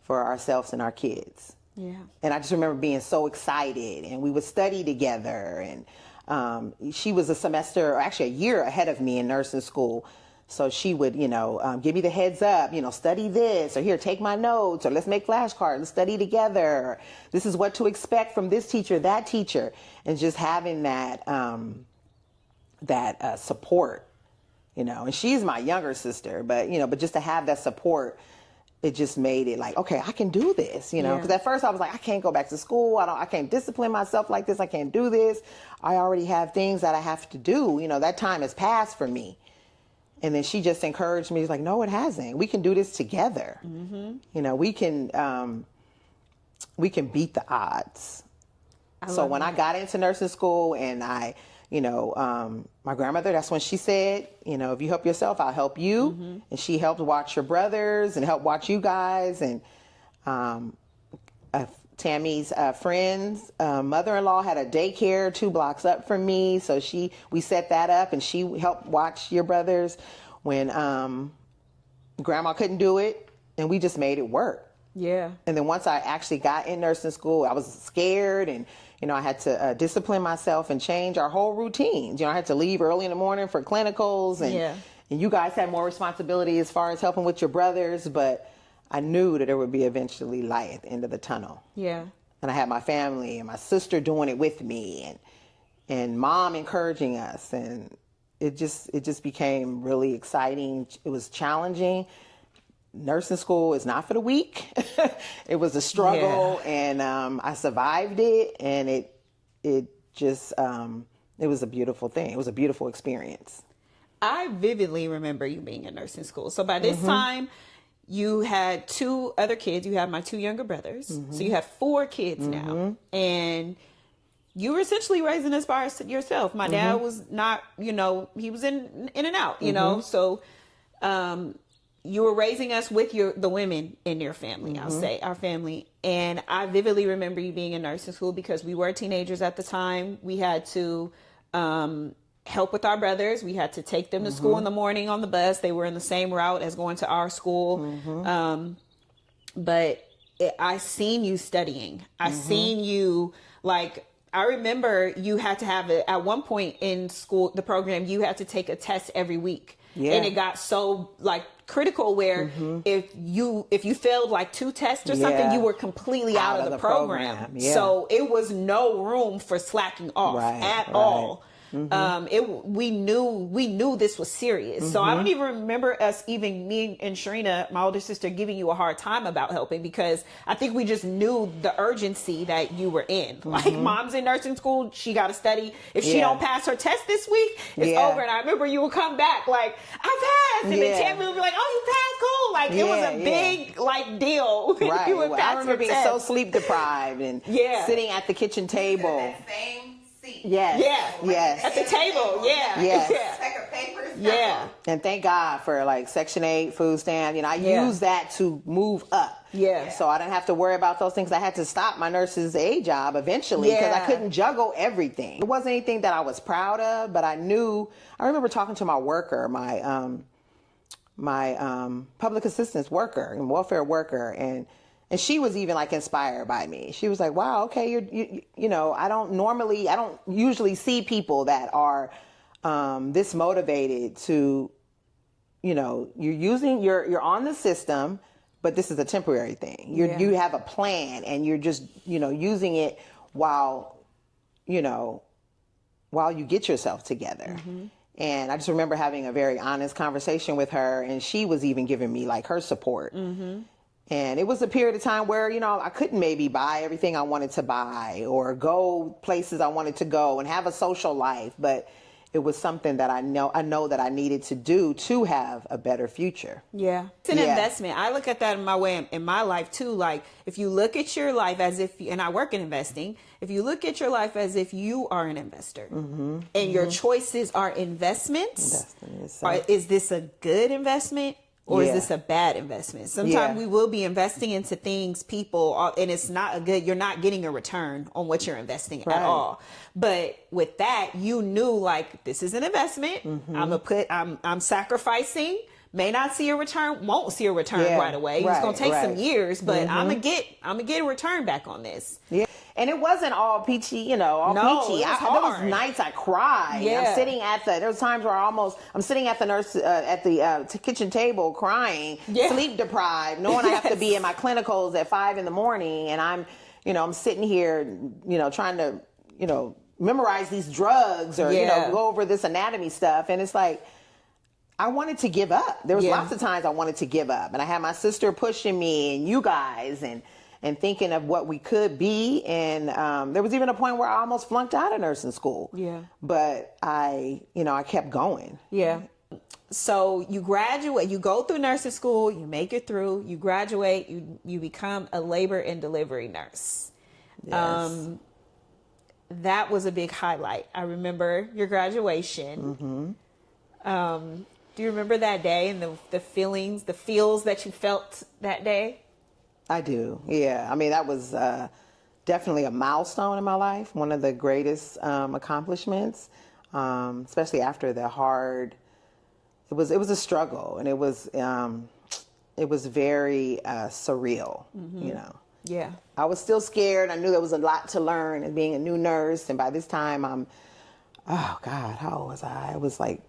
for ourselves and our kids. Yeah. And I just remember being so excited, and we would study together. And she was a semester, or actually a year ahead of me in nursing school. So she would, give me the heads up, study this, or here, take my notes, or let's make flashcards, let's study together. This is what to expect from this teacher, that teacher. And just having that, support, and she's my younger sister, but just to have that support, it just made it like, okay, I can do this, because at first I was like, I can't go back to school. I can't discipline myself like this. I can't do this. I already have things that I have to do. That time has passed for me. And then she just encouraged me. She's like, no, it hasn't. We can do this together. Mm-hmm. We can beat the odds. So when I got into nursing school, and my grandmother, that's when she said, if you help yourself, I'll help you. Mm-hmm. And she helped watch your brothers and help watch you guys. And Tammy's friend's mother-in-law had a daycare 2 blocks up from me. So we set that up, and she helped watch your brothers when grandma couldn't do it. And we just made it work. Yeah. And then once I actually got in nursing school, I was scared, and I had to discipline myself and change our whole routines. I had to leave early in the morning for clinicals, and you guys had more responsibility as far as helping with your brothers, but I knew that there would be eventually light at the end of the tunnel. Yeah. And I had my family and my sister doing it with me, and Mom encouraging us, and it just became really exciting. It was challenging. Nursing school is not for the weak. It was a struggle, and I survived it, and it was a beautiful thing. It was a beautiful experience. I vividly remember you being in nursing school. So by this time, you had 2 other kids. You had my 2 younger brothers. Mm-hmm. So you have 4 kids now, and you were essentially raising us by yourself. My dad was not, he was in and out, so. You were raising us with the women in your family, I'll say, our family. And I vividly remember you being in nursing school, because we were teenagers at the time. We had to help with our brothers. We had to take them to school in the morning on the bus. They were in the same route as going to our school. But I seen you studying. I seen you, like, I remember you had to have at one point in school, the program, you had to take a test every week. Yeah. And it got so critical where if you failed 2 tests or something, you were completely out of the program. Yeah. So it was no room for slacking off at all. We knew this was serious. So I don't even remember us, even me and Sharina, my older sister, giving you a hard time about helping, because I think we just knew the urgency that you were in. Like, mom's in nursing school, she got to study. If she don't pass her test this week, it's over. And I remember you would come back like, I passed, and then Tammy would be like, oh, you passed, cool. Like, it was a big like deal. Right. You would pass I remember being so sleep deprived and sitting at the kitchen table. That same seat. Yes. At the table. Stack of papers. And thank God for like Section 8 food stamp. You know, I used that to move up. So I didn't have to worry about those things. I had to stop my nurse's aide job eventually because I couldn't juggle everything. It wasn't anything that I was proud of, but I remember talking to my worker, my public assistance worker and welfare worker, and she was even like inspired by me. She was like, wow, okay, you know, I don't usually see people that are this motivated to, you know, you're on the system, but this is a temporary thing. You have a plan and you're just, you know, using it while you get yourself together. And I just remember having a very honest conversation with her, and she was even giving me like her support. And it was a period of time where, you know, I couldn't maybe buy everything I wanted to buy or go places I wanted to go and have a social life, but it was something that I know that I needed to do to have a better future. It's an investment. I look at that in my life too. Like, if you look at your life as if, and I work in investing, if you look at your life as if you are an investor and your choices are investments, is this a good investment? Or is this a bad investment? Sometimes we will be investing into things, people, and it's not you're not getting a return on what you're investing at all. But with that, you knew like, this is an investment. I'm sacrificing, may not see a return, won't see a return right away. It's going to take some years, but I'm going to get a return back on this. And it wasn't all peachy, you know, peachy. There was nights I cried. I'm sitting there was times where I'm sitting at the kitchen table crying, sleep deprived, knowing I have to be in my clinicals at 5 a.m. and I'm sitting here, you know, trying to, you know, memorize these drugs or, you know, go over this anatomy stuff. And it's like, I wanted to give up. There was lots of times I wanted to give up, and I had my sister pushing me and you guys and thinking of what we could be. And there was even a point where I almost flunked out of nursing school. But I kept going. So you graduate, you go through nursing school, you make it through, you graduate, you become a labor and delivery nurse. That was a big highlight. I remember your graduation. Do you remember that day and the feels that you felt that day? I do. Yeah. I mean, that was definitely a milestone in my life. One of the greatest accomplishments, especially after the hard. It was a struggle, and it was very surreal. You know. I was still scared. I knew there was a lot to learn and being a new nurse. And by this time, how old was I? I was like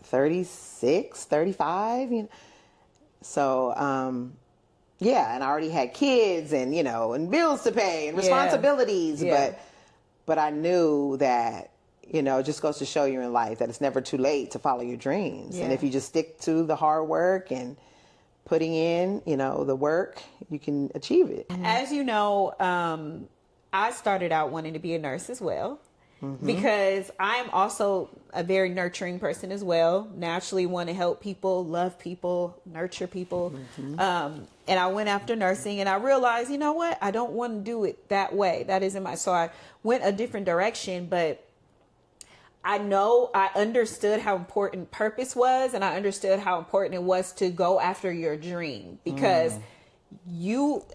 36, 35. You know. So. And I already had kids and, you know, and bills to pay and responsibilities. But I knew that, you know, it just goes to show you in life that it's never too late to follow your dreams. And if you just stick to the hard work and putting in, you know, the work, you can achieve it. As you know, I started out wanting to be a nurse as well. Because I'm also a very nurturing person as well. Naturally want to help people, love people, nurture people. And I went after nursing, and I realized, you know what? I don't want to do it that way. That isn't so I went a different direction, but I understood how important purpose was, and I understood how important it was to go after your dream, because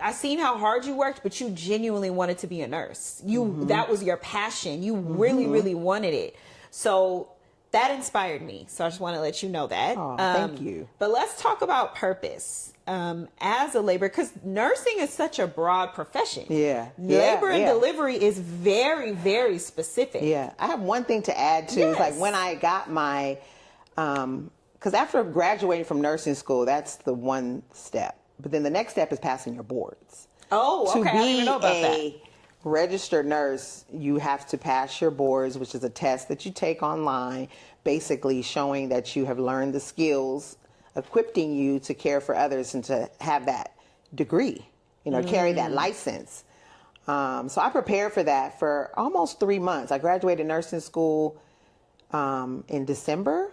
I seen how hard you worked, but you genuinely wanted to be a nurse. That was your passion. You really, really wanted it. So that inspired me. So I just want to let you know that. Oh, thank you. But let's talk about purpose as a labor, because nursing is such a broad profession. Labor and delivery is very, very specific. I have one thing to add too. It's like when I got my, because after graduating from nursing school, that's the one step. But then the next step is passing your boards. Oh, okay. I didn't even know about that. registered nurse, you have to pass your boards, which is a test that you take online, basically showing that you have learned the skills, equipping you to care for others and to have that degree, carry that license. So I prepared for that for almost 3 months. I graduated nursing school in December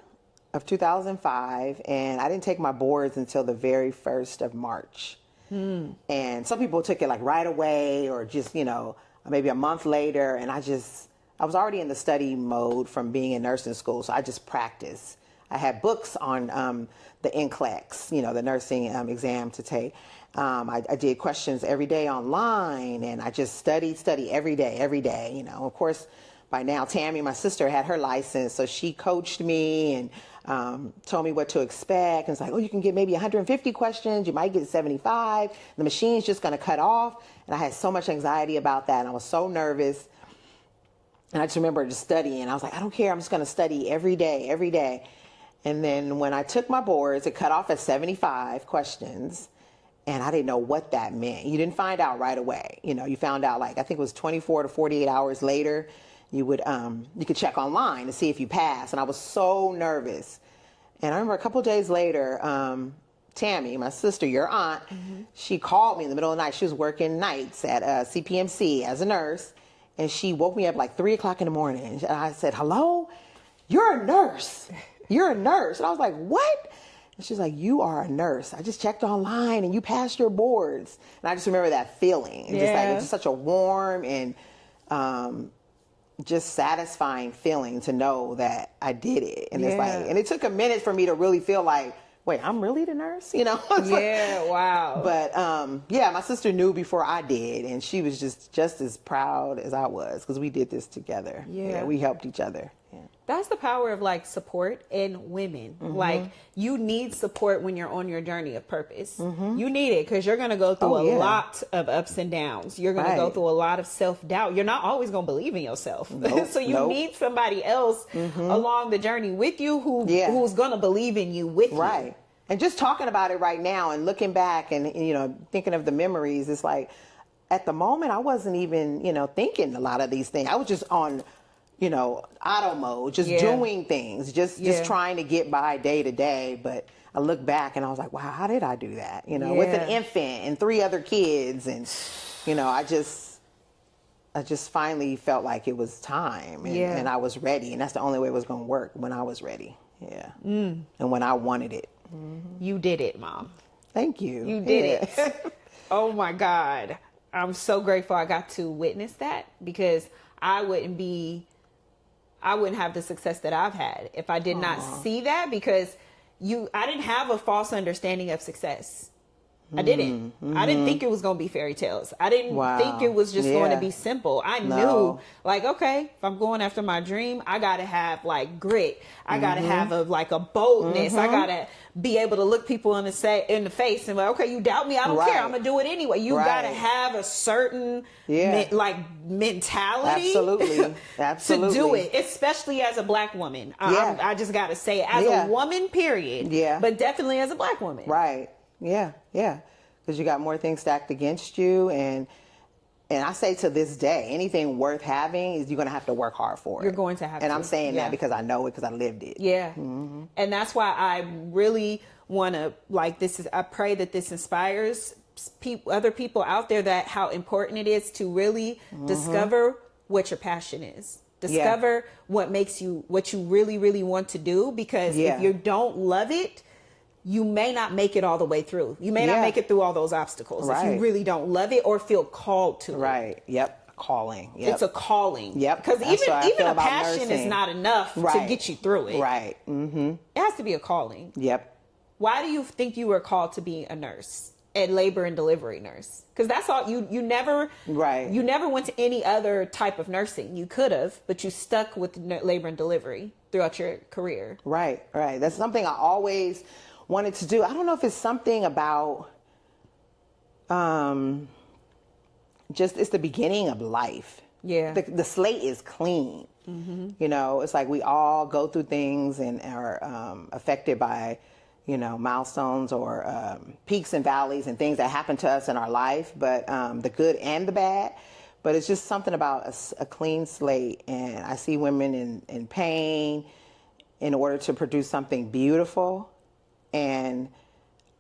of 2005, and I didn't take my boards until the very 1st of March. And some people took it like right away or just, maybe a month later. And I was already in the study mode from being in nursing school. So I just practiced. I had books on the NCLEX, the nursing exam to take. I did questions every day online, and I just studied every day. Of course, by now, Tammy, my sister, had her license. So she coached me and told me what to expect. And it's like, you can get maybe 150 questions. You might get 75. The machine's just going to cut off. And I had so much anxiety about that. And I was so nervous. And I just remember just studying. I was like, I don't care. I'm just going to study every day. And then when I took my boards, it cut off at 75 questions. And I didn't know what that meant. You didn't find out right away. You found out I think it was 24 to 48 hours later. You could check online to see if you passed. And I was so nervous. And I remember a couple of days later, Tammy, my sister, your aunt, she called me in the middle of the night. She was working nights at CPMC as a nurse. And she woke me up like 3 o'clock in the morning. And I said, hello, you're a nurse. You're a nurse. And I was like, what? And she's like, you are a nurse. I just checked online and you passed your boards. And I just remember that feeling. And it was just such a warm and just satisfying feeling to know that I did it. And it's and it took a minute for me to really feel like, wait, I'm really the nurse? Wow. But my sister knew before I did, and she was just as proud as I was because we did this together. Yeah, we helped each other. Yeah. That's the power of support in women. You need support when you're on your journey of purpose. You need it because you're going to go through a lot of ups and downs. You're going to go through a lot of self-doubt. You're not always going to believe in yourself. So you need somebody else along the journey with you who's going to believe in you with you. Right. And just talking about it right now and looking back and, thinking of the memories, it's like at the moment I wasn't even, thinking a lot of these things. I was just on auto mode, just doing things, just trying to get by day to day. But I look back and I was like, wow, how did I do that? With an infant and 3 other kids. And, I just finally felt like it was time and I was ready. And that's the only way it was going to work, when I was ready. Yeah. And when I wanted it. You did it, Mom. Thank you. You did it. Oh my God. I'm so grateful I got to witness that because I wouldn't have the success that I've had if I did not see that because I didn't have a false understanding of success. I didn't. I didn't think it was going to be fairy tales. I didn't think it was just going to be simple. I knew okay, if I'm going after my dream, I got to have grit. I got to have a boldness. I got to be able to look people in the face and okay, you doubt me. I don't care. I'm going to do it anyway. You got to have a certain mentality Absolutely. to do it, especially as a Black woman. I just got to say as a woman, period. Yeah. But definitely as a Black woman. Right. Yeah. Because you got more things stacked against you. And I say to this day, anything worth having is you're going to have to work hard for it. You're going to have to. And I'm saying that because I know it because I lived it. Yeah. And that's why I really want to I pray that this inspires other people out there that how important it is to really discover what your passion is. Discover what makes you, what you really, really want to do. Because if you don't love it, you may not make it all the way through. You may not make it through all those obstacles if you really don't love it or feel called to it. Right. Yep. Calling. Yep. It's a calling. Yep. Because even a passion is not enough to get you through it. Right. It has to be a calling. Yep. Why do you think you were called to be a nurse, a labor and delivery nurse? Because that's all you never. Right. You never went to any other type of nursing. You could have, but you stuck with labor and delivery throughout your career. Right. That's something I always wanted to do. I don't know if it's something about just it's the beginning of life. Yeah. The slate is clean. It's like we all go through things and are affected by, milestones or peaks and valleys and things that happen to us in our life, but the good and the bad. but it's just something about a clean slate. And I see women in pain in order to produce something beautiful. And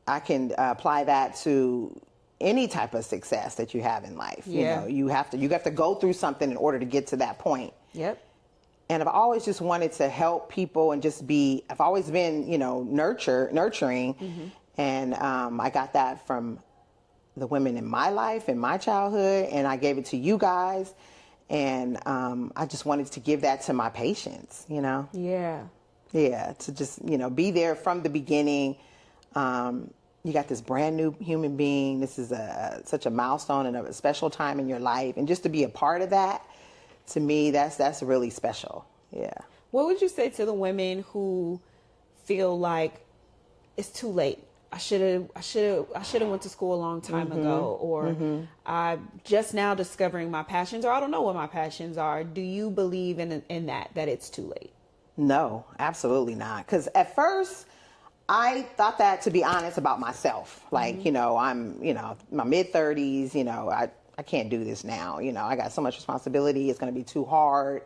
I can apply that to any type of success that you have in life. Yeah. You have to go through something in order to get to that point. Yep. And I've always just wanted to help people and I've always been, nurturing. Mm-hmm. And I got that from the women in my life, in my childhood, and I gave it to you guys. And I just wanted to give that to my patients, Yeah. Yeah, to just, be there from the beginning. You got this brand new human being. This is such a milestone and a special time in your life. And just to be a part of that, to me, that's really special. Yeah. What would you say to the women who feel like it's too late? I should have went to school a long time ago, or I'm just now discovering my passions, or I don't know what my passions are. Do you believe in that it's too late? No, absolutely not. Because at first I thought that, to be honest, about myself. Like, I'm, my mid 30s, I can't do this now. I got so much responsibility. It's going to be too hard.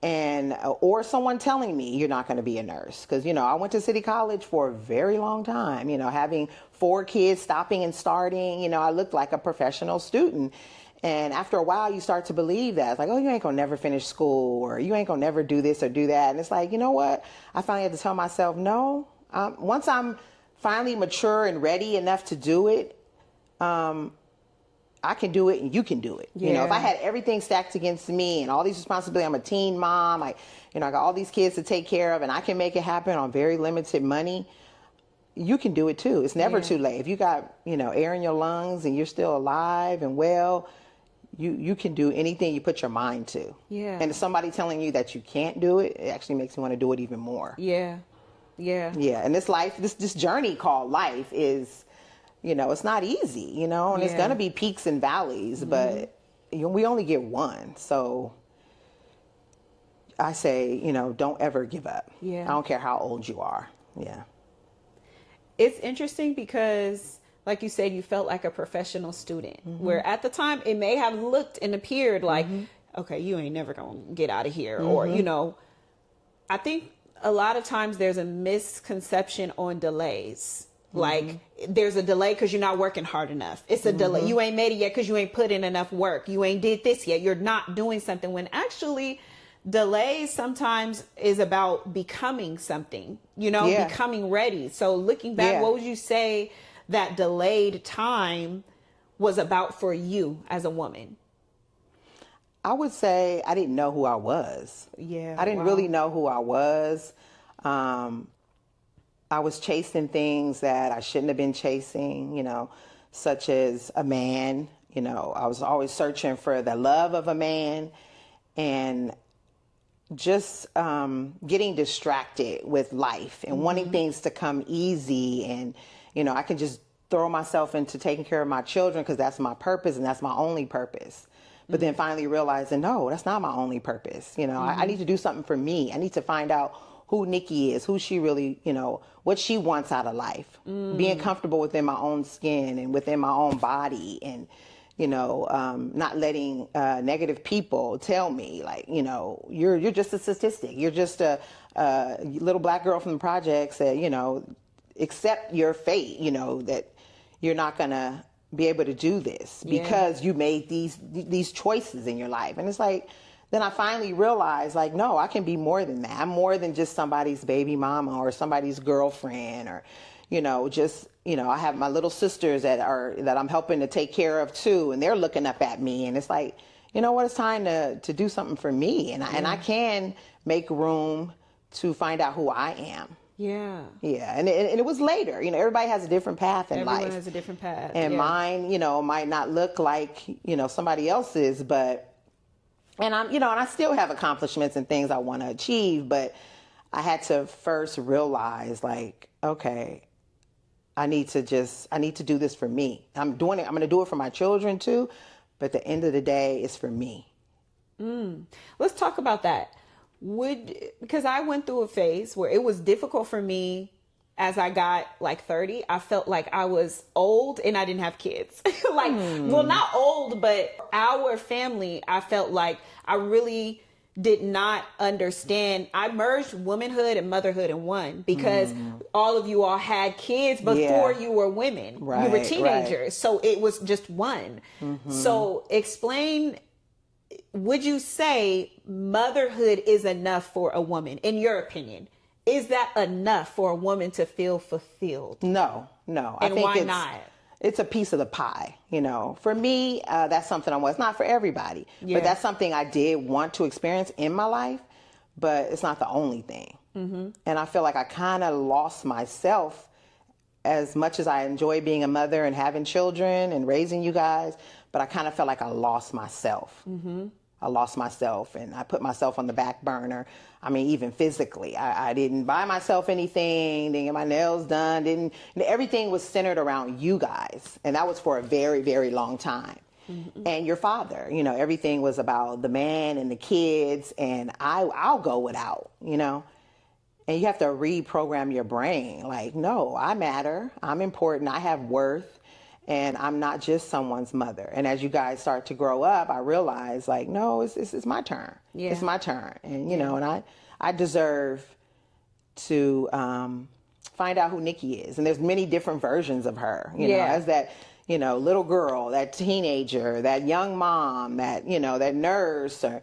And, or someone telling me you're not going to be a nurse. Because, I went to City College for a very long time, having 4 kids, stopping and starting, I looked like a professional student. And after a while, you start to believe that. It's like, oh, you ain't going to never finish school, or you ain't going to never do this or do that. And it's like, you know what? I finally had to tell myself, no, once I'm finally mature and ready enough to do it, I can do it and you can do it. Yeah. If I had everything stacked against me and all these responsibilities, I'm a teen mom, I got all these kids to take care of, and I can make it happen on very limited money, you can do it too. It's never too late. If you got, air in your lungs and you're still alive and well, you can do anything you put your mind to. Yeah. And if somebody telling you that you can't do it, it actually makes me want to do it even more. Yeah. Yeah. Yeah. And this life, this journey called life is, it's not easy, and it's going to be peaks and valleys, but we only get one. So I say, don't ever give up. Yeah. I don't care how old you are. Yeah. It's interesting because, like you said, you felt like a professional student, where at the time it may have looked and appeared like, okay, you ain't never going to get out of here. Or, I think a lot of times there's a misconception on delays. Like there's a delay because you're not working hard enough. It's a delay. You ain't made it yet because you ain't put in enough work. You ain't did this yet. You're not doing something, when actually delays sometimes is about becoming something, becoming ready. So looking back, what would you say that delayed time was about for you as a woman? I would say I didn't know who I was. Yeah. I didn't really know who I was. I was chasing things that I shouldn't have been chasing, such as a man. I was always searching for the love of a man, and just getting distracted with life and wanting things to come easy. And, I can just throw myself into taking care of my children because that's my purpose and that's my only purpose. But then finally realizing, no, that's not my only purpose. I need to do something for me. I need to find out who Nikki is, who she really, what she wants out of life. Being comfortable within my own skin and within my own body, and, not letting negative people tell me, like, you're just a statistic. You're just a little black girl from the projects that, accept your fate, that you're not going to be able to do this because you made these choices in your life. And it's like, then I finally realized, like, no, I can be more than that. I'm more than just somebody's baby mama or somebody's girlfriend, or, I have my little sisters that I'm helping to take care of too. And they're looking up at me, and it's like, it's time to do something for me. And I can make room to find out who I am. Yeah. Yeah. And it was later, everybody has a different path in life. Everyone has a different path. And mine, might not look like, somebody else's, but, and and I still have accomplishments and things I want to achieve, but I had to first realize, like, okay, I need to do this for me. I'm doing it. I'm going to do it for my children too. But at the end of the day, it's for me. Let's talk about that. Because I went through a phase where it was difficult for me as I got like 30, I felt like I was old and I didn't have kids. Like, well, not old, but our family, I felt like I really did not understand. I merged womanhood and motherhood in one because all of you all had kids before you were women. Right, you were teenagers. right. So it was just one. So explain, would you say motherhood is enough for a woman, in your opinion? Is that enough for a woman to feel fulfilled? No. And I think why not? It's a piece of the pie, you know. For me, that's something I want. It's not for everybody, but that's something I did want to experience in my life, but it's not the only thing. And I feel like I kind of lost myself as much as I enjoy being a mother and having children and raising you guys, but I kind of felt like I lost myself. I lost myself and I put myself on the back burner. I mean, even physically, I didn't buy myself anything, didn't get my nails done, everything was centered around you guys. And that was for a very, very long time. And your father, you know, everything was about the man and the kids, and I'll go without, you know. And you have to reprogram your brain. Like, no, I matter. I'm important. I have worth. And I'm not just someone's mother. And as you guys start to grow up, I realize, like, no, it's my turn. Yeah. It's my turn. And, you know, and I deserve to find out who Nikki is. And there's many different versions of her, you know, as that, you know, little girl, that teenager, that young mom, that, you know, that nurse, or,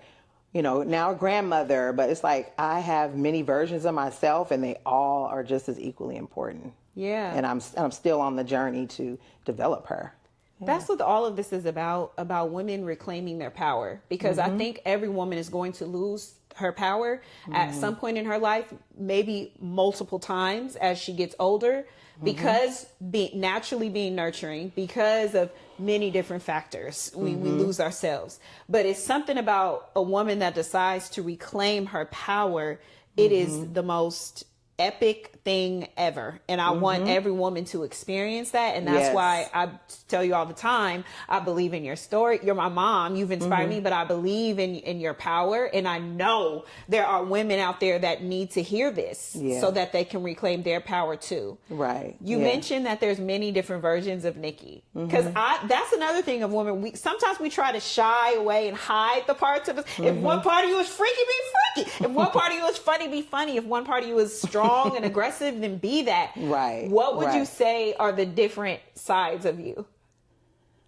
you know, now a grandmother. But it's like I have many versions of myself, and they all are just as equally important. Yeah. And I'm still on the journey to develop her. Yeah. That's what all of this is about women reclaiming their power. Because I think every woman is going to lose her power at some point in her life, maybe multiple times as she gets older, because naturally being nurturing, because of many different factors, we lose ourselves. But it's something about a woman that decides to reclaim her power. It is the most epic thing ever, and I want every woman to experience that. And that's why I tell you all the time, I believe in your story. You're my mom, you've inspired me, but I believe in your power, and I know there are women out there that need to hear this so that they can reclaim their power too. Right. You mentioned that there's many different versions of Nikki, because that's another thing of women. Sometimes we try to shy away and hide the parts of us. If one part of you is freaky, be freaky. If one part of you is funny, be funny. If one part of you is strong and aggressive, then be that. Right. What would you say are the different sides of you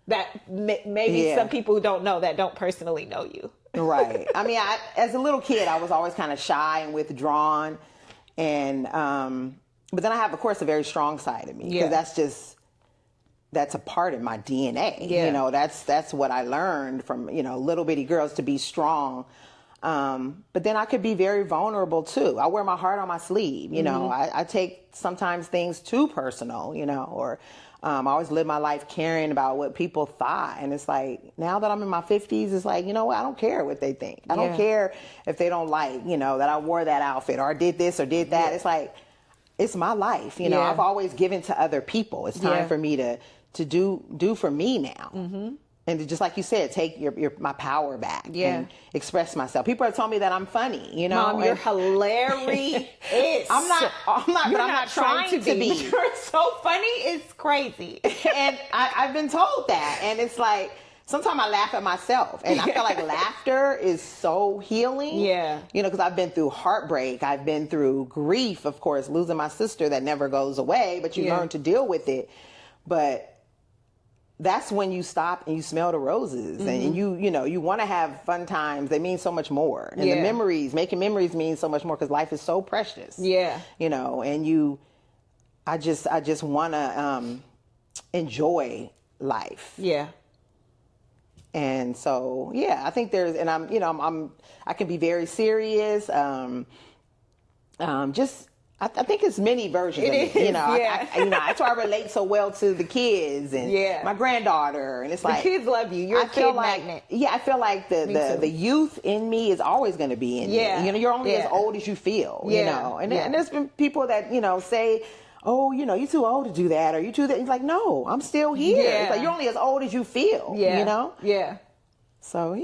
that maybe some people who don't know, that don't personally know you? Right. I mean, as a little kid, I was always kind of shy and withdrawn, and but then I have, of course, a very strong side of me, because that's a part of my DNA. You know, that's what I learned from, you know, little bitty girls, to be strong. But then I could be very vulnerable too. I wear my heart on my sleeve, you know. I take sometimes things too personal, you know, or I always live my life caring about what people thought. And it's like, now that I'm in my 50s, it's like, you know what, I don't care what they think. I don't care if they don't like, you know, that I wore that outfit or did this or did that. It's like, it's my life, you know. I've always given to other people. It's time for me to do for me now. And to, just like you said, take my power back and express myself. People have told me that I'm funny, you know. Mom, you're hilarious. I'm not trying to be. You're so funny, it's crazy. And I've been told that. And it's like, sometimes I laugh at myself. And I feel like laughter is so healing. Yeah. You know, because I've been through heartbreak. I've been through grief, of course, losing my sister that never goes away. But you learn to deal with it. But that's when you stop and you smell the roses, and you know, you want to have fun times. They mean so much more. And the memories, making memories means so much more, because life is so precious. Yeah. You know, and I just want to enjoy life. Yeah. And so, I think I can be very serious. I think it's many versions of it. You know, that's why I relate so well to the kids and my granddaughter. And it's like, the kids love you. You're a kid magnet. I feel like the youth in me is always going to be in you. You know, you're only as old as you feel. You know, and there's been people that, you know, say, oh, you know, you're too old to do that, or you too that. It's like, no, I'm still here. It's like, you're only as old as you feel. You know. Yeah. So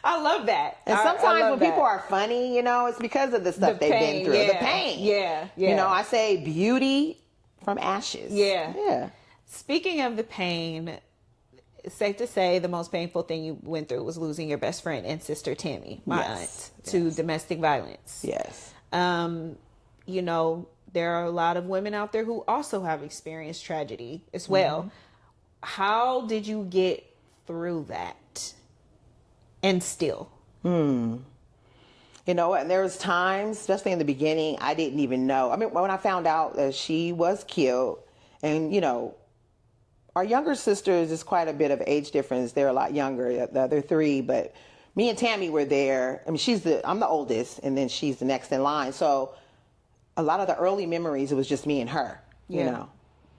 I love that. And sometimes when people are funny, it's because of the stuff they've been through. Yeah. The pain. Yeah. I say beauty from ashes. Yeah. Speaking of the pain, it's safe to say the most painful thing you went through was losing your best friend and sister Tammy, my aunt, to domestic violence. Yes. There are a lot of women out there who also have experienced tragedy as well. How did you get through that? And still? And there was times, especially in the beginning, I didn't even know. I mean, when I found out that she was killed, and, our younger sisters is quite a bit of age difference. They're a lot younger, the other three, but me and Tammy were there. I mean, I'm the oldest, and then she's the next in line. So a lot of the early memories, it was just me and her, you know.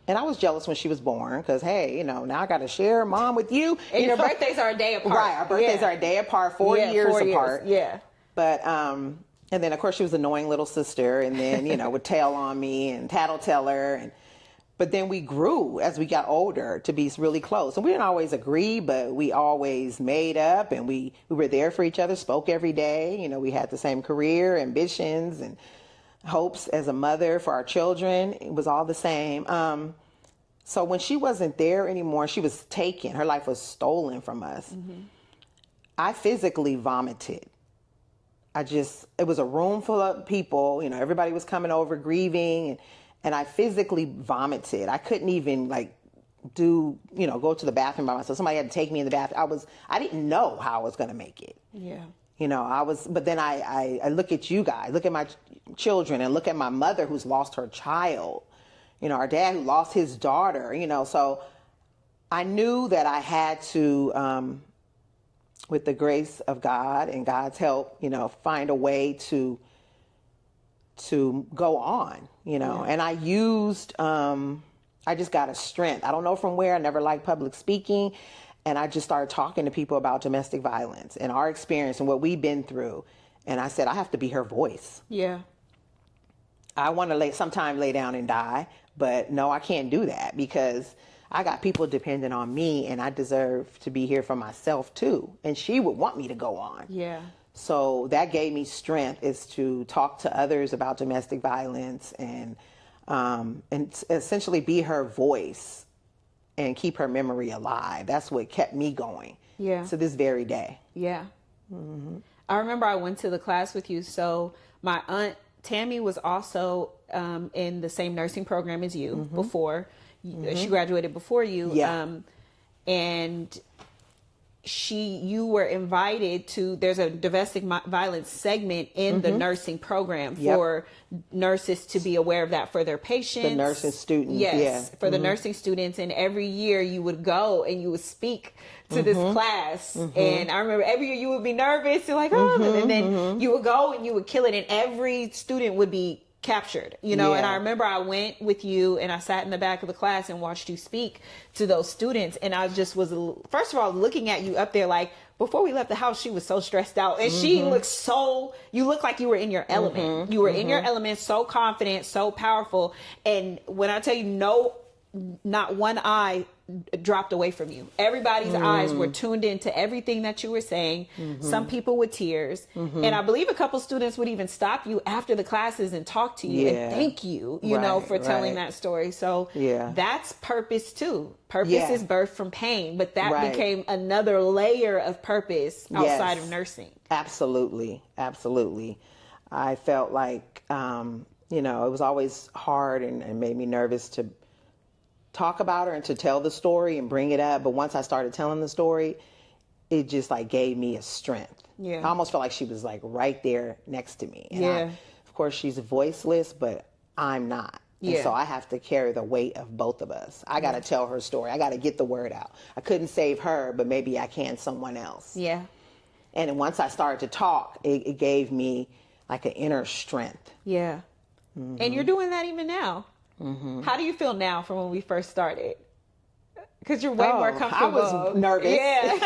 And I was jealous when she was born because, hey, now I got to share Mom with you. And your birthdays are a day apart. Right, our birthdays are a day apart, 4 years apart. Yeah. But, and then, of course, she was an annoying little sister and then, would tail on me and tattletale her. But then we grew as we got older to be really close. And we didn't always agree, but we always made up and we were there for each other, spoke every day. We had the same career, ambitions, and hopes as a mother for our children. It was all the same. So when she wasn't there anymore, she was taken. Her life was stolen from us. I physically vomited. It was a room full of people. Everybody was coming over grieving, and I physically vomited. I couldn't even go to the bathroom by myself. Somebody had to take me in the bathroom. I didn't know how I was going to make it. Yeah. But then I look at you guys, look at my children, and look at my mother who's lost her child, our dad who lost his daughter, so I knew that I had to, with the grace of God and God's help, find a way to go on, and I used, I just got a strength. I don't know from where. I never liked public speaking. And I just started talking to people about domestic violence and our experience and what we've been through. And I said, I have to be her voice. Yeah. I want to sometime lay down and die, but no, I can't do that because I got people dependent on me and I deserve to be here for myself too. And she would want me to go on. Yeah. So that gave me strength, is to talk to others about domestic violence and essentially be her voice and keep her memory alive. That's what kept me going. Yeah. To this very day. Yeah. I remember I went to the class with you. So my aunt Tammy was also in the same nursing program as you before. She graduated before you. Yeah. And you were invited to, there's a domestic violence segment in the nursing program for nurses to be aware of that for their patients. The nursing students. Yes, for the nursing students. And every year you would go and you would speak to this class. And I remember every year you would be nervous. You're like, and then you would go and you would kill it. And every student would be captured, and I remember I went with you and I sat in the back of the class and watched you speak to those students. And I just was, first of all, looking at you up there, before we left the house, she was so stressed out and she looked you looked like you were in your element. You were in your element, so confident, so powerful. And when I tell you, not one eye dropped away from you. Everybody's eyes were tuned into everything that you were saying. Some people with tears. And I believe a couple students would even stop you after the classes and talk to you and thank you, for telling that story. So that's purpose too. Purpose is birthed from pain, but that became another layer of purpose outside of nursing. Absolutely. Absolutely. I felt like, it was always hard and made me nervous to talk about her and to tell the story and bring it up. But once I started telling the story, it just gave me a strength. Yeah. I almost felt like she was right there next to me. And of course, she's voiceless, but I'm not. And so I have to carry the weight of both of us. I got to tell her story. I got to get the word out. I couldn't save her, but maybe I can someone else. Yeah. And then once I started to talk, it gave me an inner strength. Yeah. And you're doing that even now. How do you feel now from when we first started? Because you're way more comfortable. I was nervous. Yeah.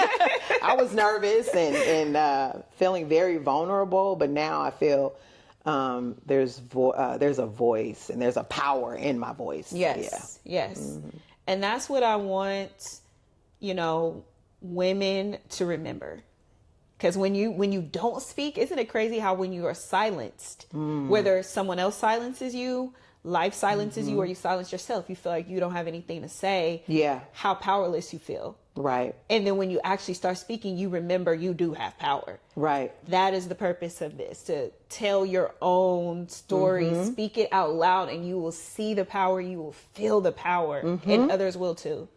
I was nervous and feeling very vulnerable. But now I feel there's a voice and there's a power in my voice. Yes. Yeah. Yes. And that's what I want, women to remember. Because when you don't speak, isn't it crazy how when you are silenced, whether someone else silences you, life silences you, or you silence yourself, you feel like you don't have anything to say. Yeah. How powerless you feel. Right. And then when you actually start speaking, you remember you do have power. Right. That is the purpose of this, to tell your own story, speak it out loud, and you will see the power, you will feel the power, and others will too.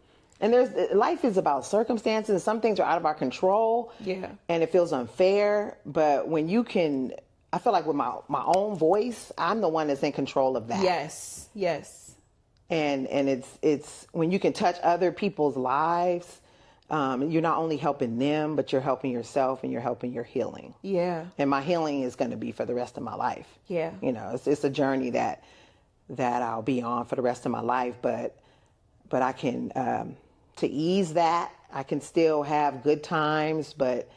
And life is about circumstances. Some things are out of our control. Yeah. And it feels unfair. But when you can, I feel like with my own voice, I'm the one that's in control of that. Yes. Yes. And it's when you can touch other people's lives, you're not only helping them, but you're helping yourself and you're helping your healing. Yeah. And my healing is going to be for the rest of my life. Yeah. You know, it's a journey that I'll be on for the rest of my life. But I can, to ease that, I can still have good times, but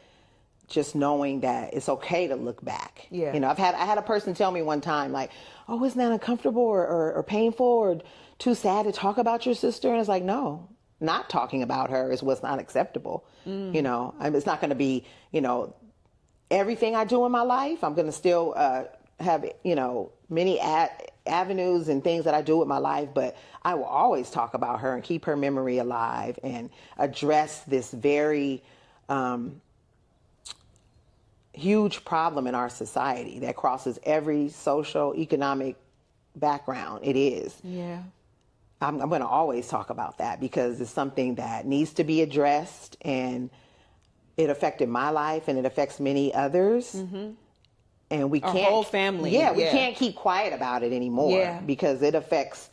just knowing that it's okay to look back. Yeah. You know, I had a person tell me one time, like, oh, isn't that uncomfortable or painful or too sad to talk about your sister? And it's like, no, not talking about her is what's not acceptable. You know, it's not going to be, you know, everything I do in my life. I'm going to still have, you know, many avenues and things that I do with my life, but I will always talk about her and keep her memory alive and address this very huge problem in our society that crosses every social, economic background. It is. Yeah. I'm going to always talk about that because it's something that needs to be addressed, and it affected my life and it affects many others. And we Our can't, whole family. Yeah, we can't keep quiet about it anymore because it affects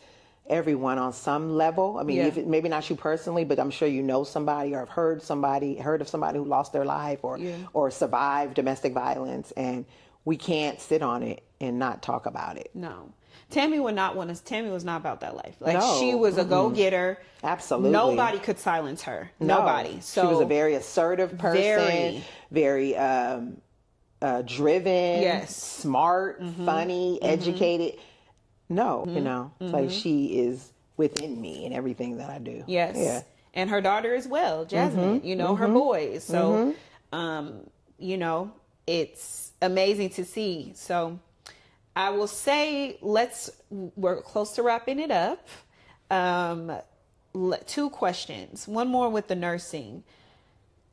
everyone on some level. I mean, maybe not you personally, but I'm sure you know somebody or have heard of somebody who lost their life or survived domestic violence, and we can't sit on it and not talk about it. No. Tammy was not about that life. Like, No. she was a go-getter. Absolutely. Nobody could silence her. No. Nobody. So she was a very assertive person, very driven, smart, funny, educated. No, you know, it's like she is within me in everything that I do. Yes. Yeah. And her daughter as well, Jasmine, you know, her boys. So, you know, it's amazing to see. So I will say, we're close to wrapping it up. 2 questions. One more with the nursing.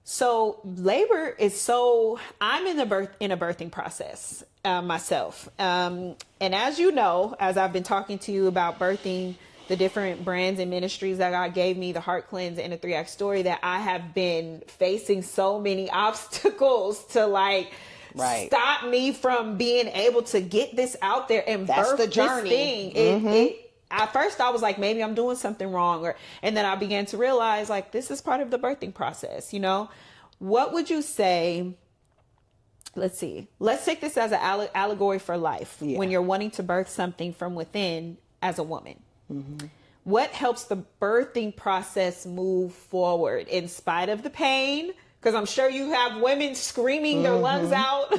So labor is I'm in a birthing process myself. And as you know, as I've been talking to you about birthing, the different brands and ministries that God gave me, the Heart Cleanse and the 3-Act Story, that I have been facing so many obstacles to stop me from being able to get this out there and birth the journey. This thing. At first I was like, maybe I'm doing something wrong. And then I began to realize, like, this is part of the birthing process, you know? What would you say? Let's see. Let's take this as an allegory for life. Yeah. When you're wanting to birth something from within as a woman. What helps the birthing process move forward in spite of the pain? Because I'm sure you have women screaming their lungs out,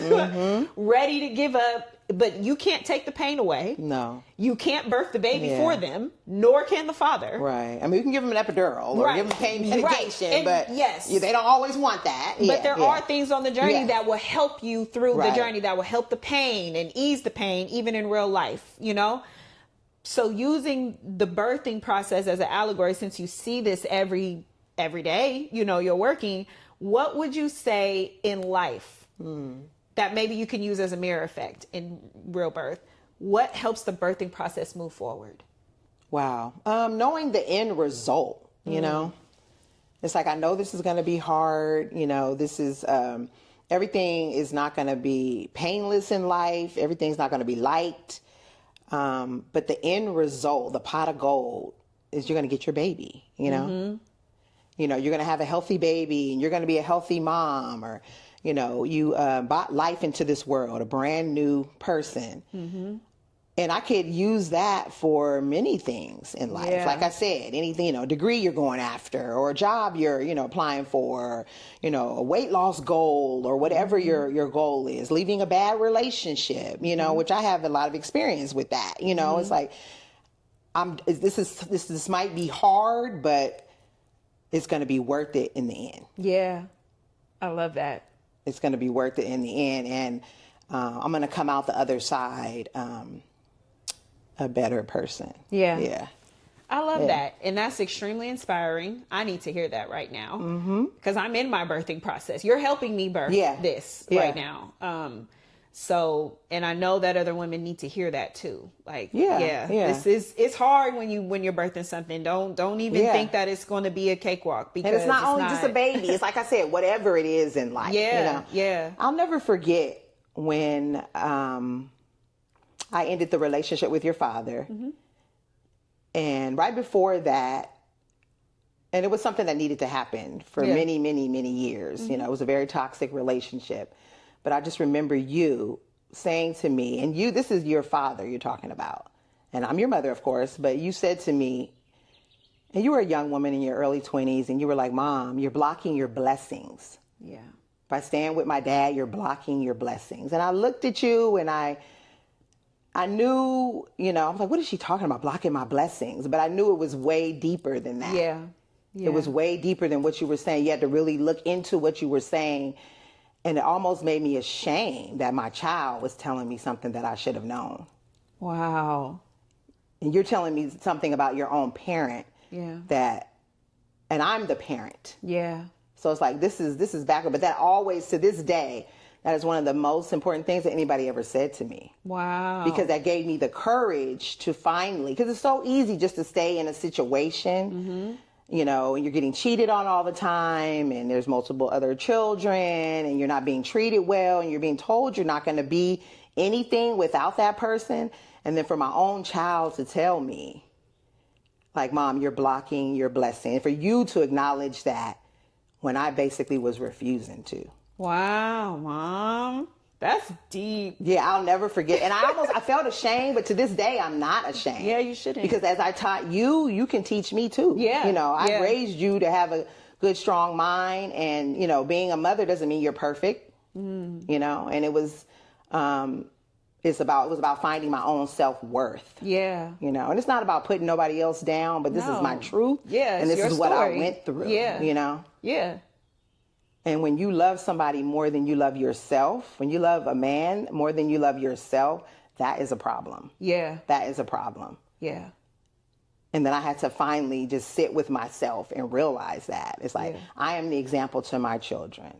ready to give up. But you can't take the pain away. No. You can't birth the baby for them, nor can the father. Right. I mean, you can give them an epidural or give them pain medication, but they don't always want that. But there are things on the journey that will help you through the journey, that will help the pain and ease the pain, even in real life, you know? So using the birthing process as an allegory, since you see this every day, you know, you're working, what would you say in life that maybe you can use as a mirror effect in real birth? What helps the birthing process move forward? Wow. Knowing the end result, you know, it's like, I know this is going to be hard. You know, this is, everything is not going to be painless in life. Everything's not going to be liked. But the end result, the pot of gold, is you're going to get your baby, you know? You know, you're going to have a healthy baby and you're going to be a healthy mom, or, you know, you brought life into this world, a brand new person. And I could use that for many things in life. Yeah. Like I said, anything, you know, degree you're going after, or a job you're, you know, applying for, you know, a weight loss goal, or whatever your goal is, leaving a bad relationship, you know, which I have a lot of experience with that. You know, it's like, this might be hard, but it's going to be worth it in the end. Yeah. I love that. it's going to be worth it in the end. And I'm going to come out the other side a better person. Yeah. Yeah. I love that. And that's extremely inspiring. I need to hear that right now because I'm in my birthing process. You're helping me birth this right now. So, and I know that other women need to hear that too. Like, it's hard when you're birthing something. Don't even think that it's going to be a cakewalk, because and it's not only just a baby. It's like I said, whatever it is in life. I'll never forget when I ended the relationship with your father. And right before that, and it was something that needed to happen for many, many, many years. You know, it was a very toxic relationship. But I just remember you saying to me, and this is your father you're talking about, and I'm your mother, of course, but you said to me, and you were a young woman in your early 20s, and you were like, Mom, you're blocking your blessings. Yeah. By staying with my dad, you're blocking your blessings. And I looked at you and I knew, you know, I was like, what is she talking about, blocking my blessings? But I knew it was way deeper than that. Yeah. It was way deeper than what you were saying. You had to really look into what you were saying. And it almost made me ashamed that my child was telling me something that I should have known. Wow. And you're telling me something about your own parent. Yeah. And I'm the parent. Yeah. So it's like, this is backward. But that always, to this day, that is one of the most important things that anybody ever said to me. Wow. Because that gave me the courage to finally, because it's so easy just to stay in a situation, you know, and you're getting cheated on all the time, and there's multiple other children, and you're not being treated well, and you're being told you're not going to be anything without that person. And then for my own child to tell me, like, Mom, you're blocking your blessing. And for you to acknowledge that when I basically was refusing to. Wow, Mom. That's deep. Yeah, I'll never forget. And I felt ashamed, but to this day, I'm not ashamed. Yeah, you shouldn't. Because as I taught you, you can teach me too. Yeah. You know, I raised you to have a good, strong mind. And, you know, being a mother doesn't mean you're perfect, you know, and it was about finding my own self-worth. Yeah. You know, and it's not about putting nobody else down, but this is my truth. Yeah. And this is what I went through. Yeah. You know? Yeah. And when you love somebody more than you love yourself, when you love a man more than you love yourself, that is a problem. Yeah. That is a problem. Yeah. And then I had to finally just sit with myself and realize that. It's like, I am the example to my children.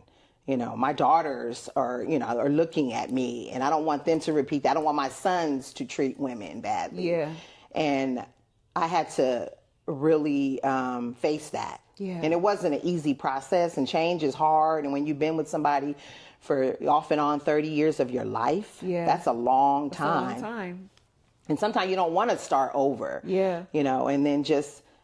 You know, my daughters are looking at me, and I don't want them to repeat that. I don't want my sons to treat women badly. Yeah. And I had to really face that. Yeah. And it wasn't an easy process, and change is hard. And when you've been with somebody for off and on 30 years of your life, that's a long time. That's a long time. And sometimes you don't want to start over. Yeah. You know, and then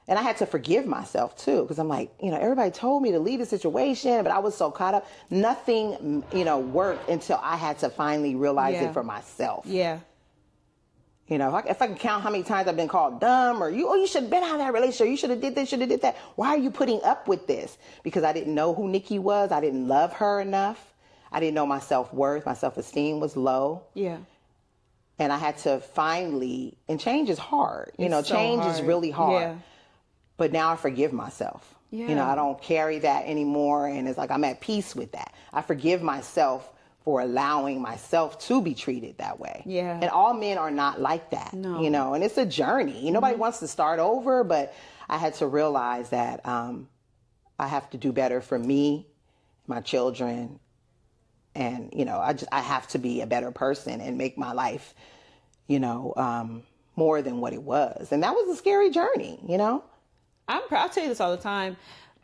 and I had to forgive myself too, because I'm like, you know, everybody told me to leave the situation, but I was so caught up. Nothing, you know, worked until I had to finally realize it for myself. Yeah. You know, if I can count how many times I've been called dumb, or you should have been out of that relationship. You should have did this, should have did that. Why are you putting up with this? Because I didn't know who Nikki was. I didn't love her enough. I didn't know my self-worth. My self-esteem was low. Yeah. And I had to finally, and change is hard. You know, change is really hard. Yeah. But now I forgive myself. Yeah. You know, I don't carry that anymore. And it's like I'm at peace with that. I forgive myself for allowing myself to be treated that way. Yeah. And all men are not like that. No. You know, and it's a journey. Nobody wants to start over, but I had to realize that I have to do better for me, my children, and, you know, I have to be a better person and make my life, you know, more than what it was. And that was a scary journey, you know? I'm proud. I tell you this all the time,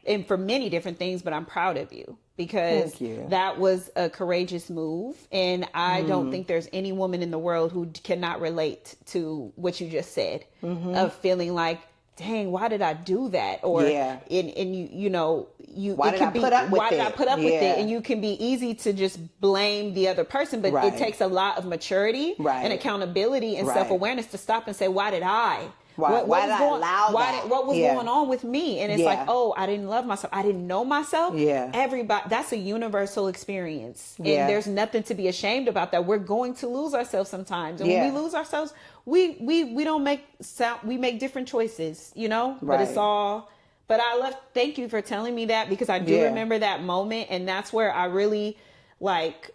and for many different things, but I'm proud of you, because that was a courageous move. And I don't think there's any woman in the world who cannot relate to what you just said, of feeling like, dang, why did I do that? Or, and you know, why did I put up with it? And you can be easy to just blame the other person, but it takes a lot of maturity and accountability and self-awareness to stop and say, why did I? Why did I allow that? What was going on with me? And it's like, oh, I didn't love myself. I didn't know myself. Yeah. Everybody, that's a universal experience. And there's nothing to be ashamed about that. We're going to lose ourselves sometimes. And when we lose ourselves, we don't make sound, we make different choices, you know? But it's all, thank you for telling me that, because I do remember that moment. And that's where I really like,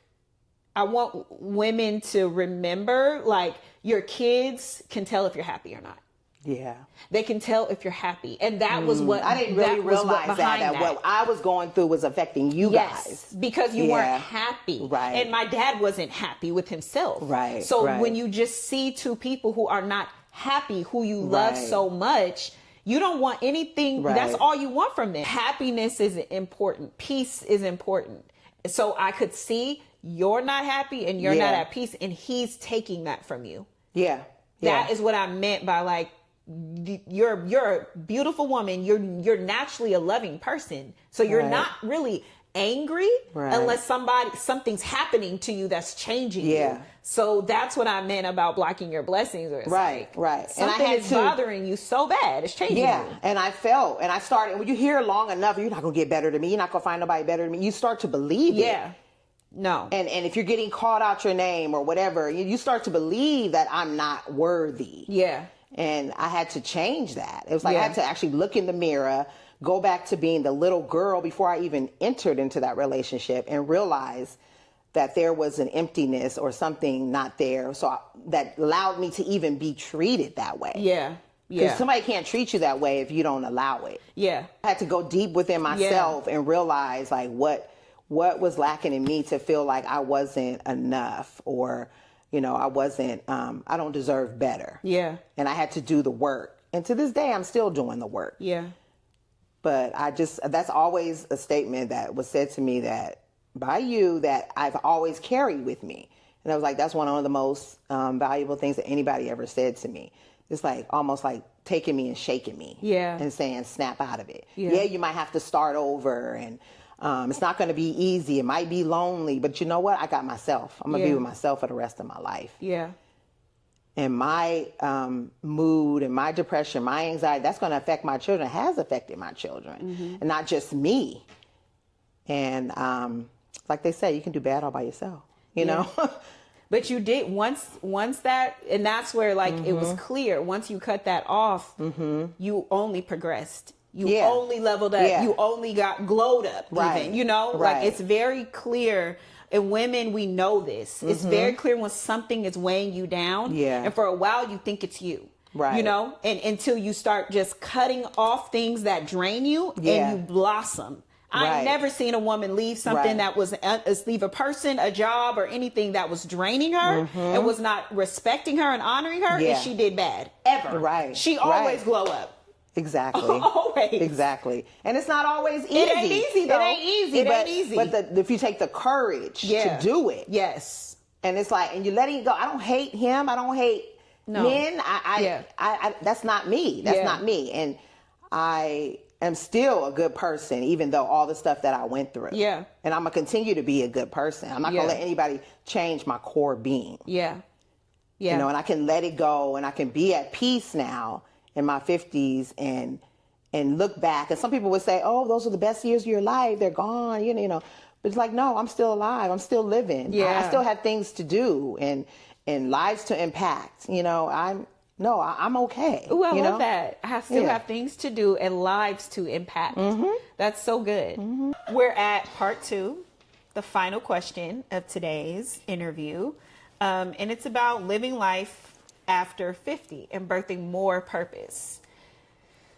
I want women to remember, like, your kids can tell if you're happy or not. Yeah. They can tell if you're happy. And that was what I didn't really realize that what I was going through was affecting you guys. Because you weren't happy. Right. And my dad wasn't happy with himself. Right. So when you just see two people who are not happy, who you love so much, you don't want anything. That's all you want from them. Happiness is important. Peace is important. So I could see you're not happy and you're not at peace, and he's taking that from you. Yeah. That is what I meant by, like, you're a beautiful woman. You're naturally a loving person. So you're not really angry unless something's happening to you that's changing you. So that's what I meant about blocking your blessings. Or right. Something is bothering you so bad. It's changing you. And I felt, and I started, when you hear it long enough, you're not going to get better than me. You're not going to find nobody better than me. You start to believe it. No. And if you're getting called out your name or whatever, you start to believe that I'm not worthy. And I had to change that. It was like I had to actually look in the mirror, go back to being the little girl before I even entered into that relationship, and realize that there was an emptiness or something not there. So that allowed me to even be treated that way. Because somebody can't treat you that way if you don't allow it. I had to go deep within myself and realize, like, what was lacking in me to feel like I wasn't enough, or, you know, I wasn't, I don't deserve better. And I had to do the work. And to this day, I'm still doing the work. But that's always a statement that was said to me by you that I've always carried with me. And I was like, that's one of the most valuable things that anybody ever said to me. It's like almost like taking me and shaking me and saying, snap out of it. You might have to start over, and it's not going to be easy. It might be lonely, but you know what? I got myself. I'm going to be with myself for the rest of my life. And my mood and my depression, my anxiety, that's going to affect my children, has affected my children, and not just me. And like they say, you can do bad all by yourself, you know? But you did once that, and that's where, like, it was clear. Once you cut that off, you only progressed. You only leveled up. You only got glowed up, even, you know? Like, it's very clear. And women, we know this. It's very clear when something is weighing you down. And for a while, you think it's you. You know? And until you start just cutting off things that drain you, and you blossom. I've never seen a woman leave something that was, leave a person, a job, or anything that was draining her and was not respecting her and honoring her, and she did bad. Ever. She always glow up. Exactly. Always. Exactly. And it's not always easy. It ain't easy, though. It ain't easy. But if you take the courage to do it. And it's like, and you let it go. I don't hate him. I don't hate men. I that's not me. That's not me. And I am still a good person, even though all the stuff that I went through. And I'm going to continue to be a good person. I'm not going to let anybody change my core being. You know, and I can let it go, and I can be at peace now in my 50s and look back. And some people would say, oh, those are the best years of your life. They're gone, you know. But it's like, no, I'm still alive. I'm still living. I still have things to do and lives to impact. You know, I'm okay. Oh, I love that. I still have things to do and lives to impact. That's so good. We're at part 2, the final question of today's interview. And it's about living life after 50 and birthing more purpose.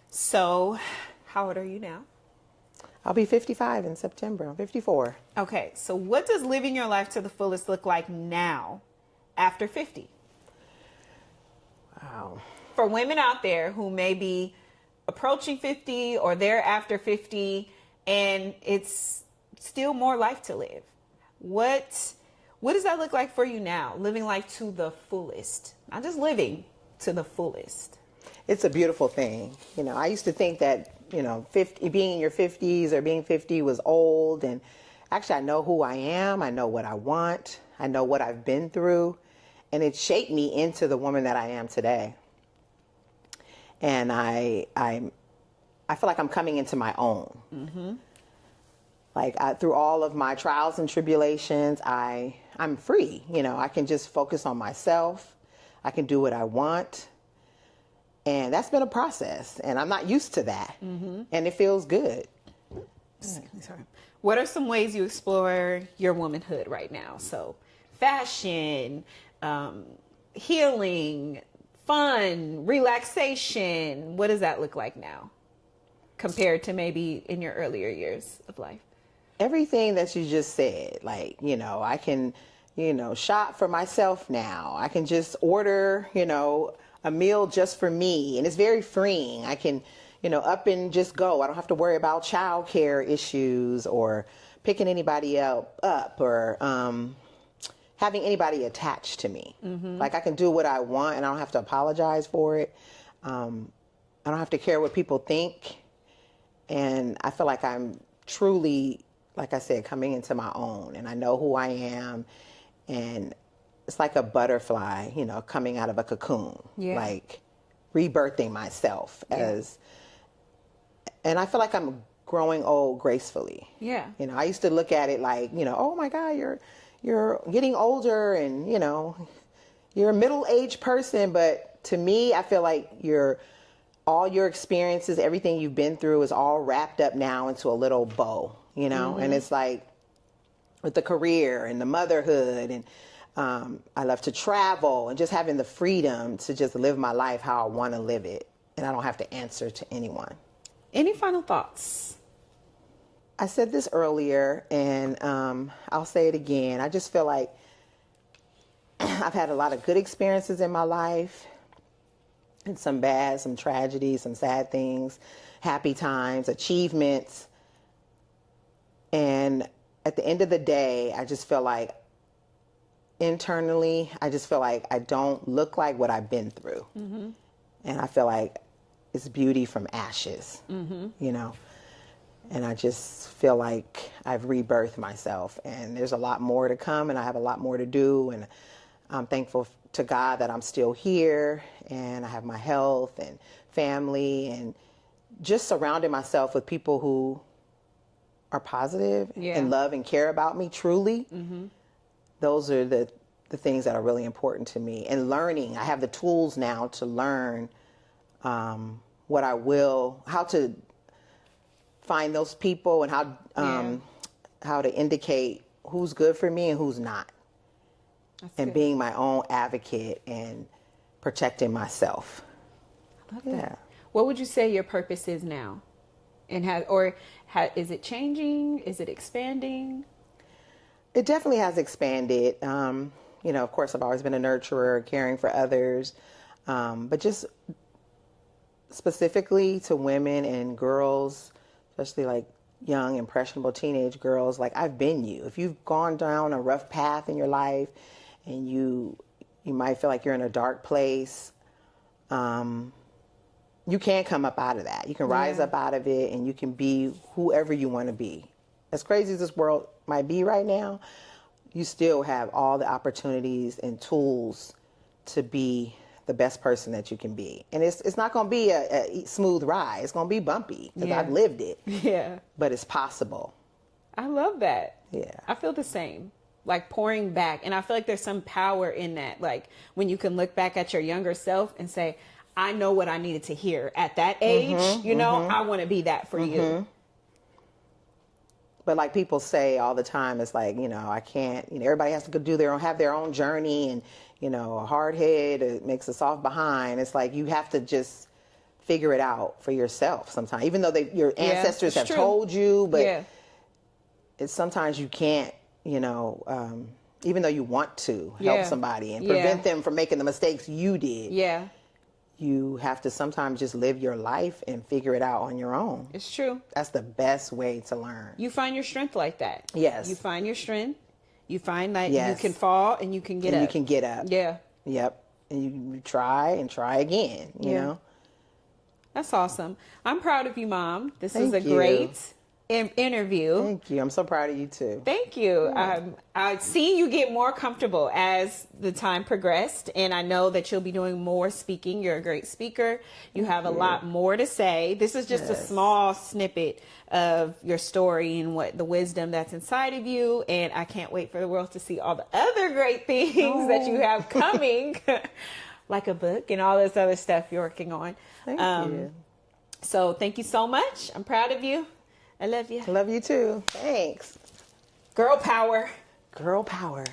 So, how old are you now? I'll be 55 in September. I'm 54. Okay, so what does living your life to the fullest look like now after 50? Wow. For women out there who may be approaching 50 or they're after 50 and it's still more life to live, what does that look like for you now? Living life to the fullest, not just living to the fullest. It's a beautiful thing. You know, I used to think that, you know, being in your 50s or being 50 was old. And actually, I know who I am. I know what I want. I know what I've been through. And it shaped me into the woman that I am today. And I feel like I'm coming into my own. Like through all of my trials and tribulations, I'm free. You know, I can just focus on myself. I can do what I want. And that's been a process. And I'm not used to that. And it feels good. sorry. What are some ways you explore your womanhood right now? So fashion, healing, fun, relaxation. What does that look like now compared to maybe in your earlier years of life? Everything that you just said, like, you know, I can, you know, shop for myself now. I can just order, you know, a meal just for me. And it's very freeing. I can, you know, up and just go. I don't have to worry about childcare issues or picking anybody up or having anybody attached to me. Like, I can do what I want and I don't have to apologize for it. I don't have to care what people think. And I feel like I'm truly, like I said, coming into my own, and I know who I am. And it's like a butterfly, you know, coming out of a cocoon, like rebirthing myself as, and I feel like I'm growing old gracefully. Yeah. You know, I used to look at it like, you know, oh my God, you're getting older and, you know, you're a middle-aged person. But to me, I feel like all your experiences, everything you've been through is all wrapped up now into a little bow, you know? And it's like with the career and the motherhood, and I love to travel and just having the freedom to just live my life how I want to live it. And I don't have to answer to anyone. Any final thoughts? I said this earlier, and I'll say it again. I just feel like I've had a lot of good experiences in my life, and some bad, some tragedies, some sad things, happy times, achievements. And at the end of the day, I just feel like internally, I just feel like I don't look like what I've been through. And I feel like it's beauty from ashes, you know? And I just feel like I've rebirthed myself, and there's a lot more to come, and I have a lot more to do. And I'm thankful to God that I'm still here, and I have my health and family, and just surrounding myself with people who are positive and love and care about me truly. Those are the things that are really important to me. And learning, I have the tools now to learn how to find those people, and how to indicate who's good for me and who's not. That's and good. Being my own advocate and protecting myself. I love that. What would you say your purpose is now? And is it changing? Is it expanding? It definitely has expanded. You know, of course, I've always been a nurturer, caring for others. But just specifically to women and girls, especially like young, impressionable teenage girls, like, I've been you. If you've gone down a rough path in your life and you might feel like you're in a dark place, you can come up out of that. You can rise up out of it, and you can be whoever you want to be. As crazy as this world might be right now, you still have all the opportunities and tools to be the best person that you can be. And it's not going to be a smooth ride. It's going to be bumpy, because I've lived it. Yeah. But it's possible. I love that. Yeah. I feel the same. Like, pouring back. And I feel like there's some power in that. Like, when you can look back at your younger self and say, I know what I needed to hear at that age. You know, I want to be that for you. But like people say all the time, it's like, you know, I can't, you know, everybody has to have their own journey, and, you know, a hard head, it makes a soft behind. It's like, you have to just figure it out for yourself sometimes, even though your ancestors have told you, but it's sometimes you can't, you know, even though you want to help somebody and prevent them from making the mistakes you did. Yeah. You have to sometimes just live your life and figure it out on your own. It's true. That's the best way to learn. You find your strength like that. Yes. You find your strength. You find that you can fall and you can get up. You can get up. Yeah. Yep. And you try and try again, you know? That's awesome. I'm proud of you, Mom. This is a great interview. Thank you. I'm so proud of you too. Thank you. I've seen you get more comfortable as the time progressed, and I know that you'll be doing more speaking. You're a great speaker. You have a lot more to say. This is just a small snippet of your story and what the wisdom that's inside of you, and I can't wait for the world to see all the other great things that you have coming, like a book and all this other stuff you're working on. Thank you. So thank you so much. I'm proud of you. I love you. I love you too. Thanks. Girl power. Girl power.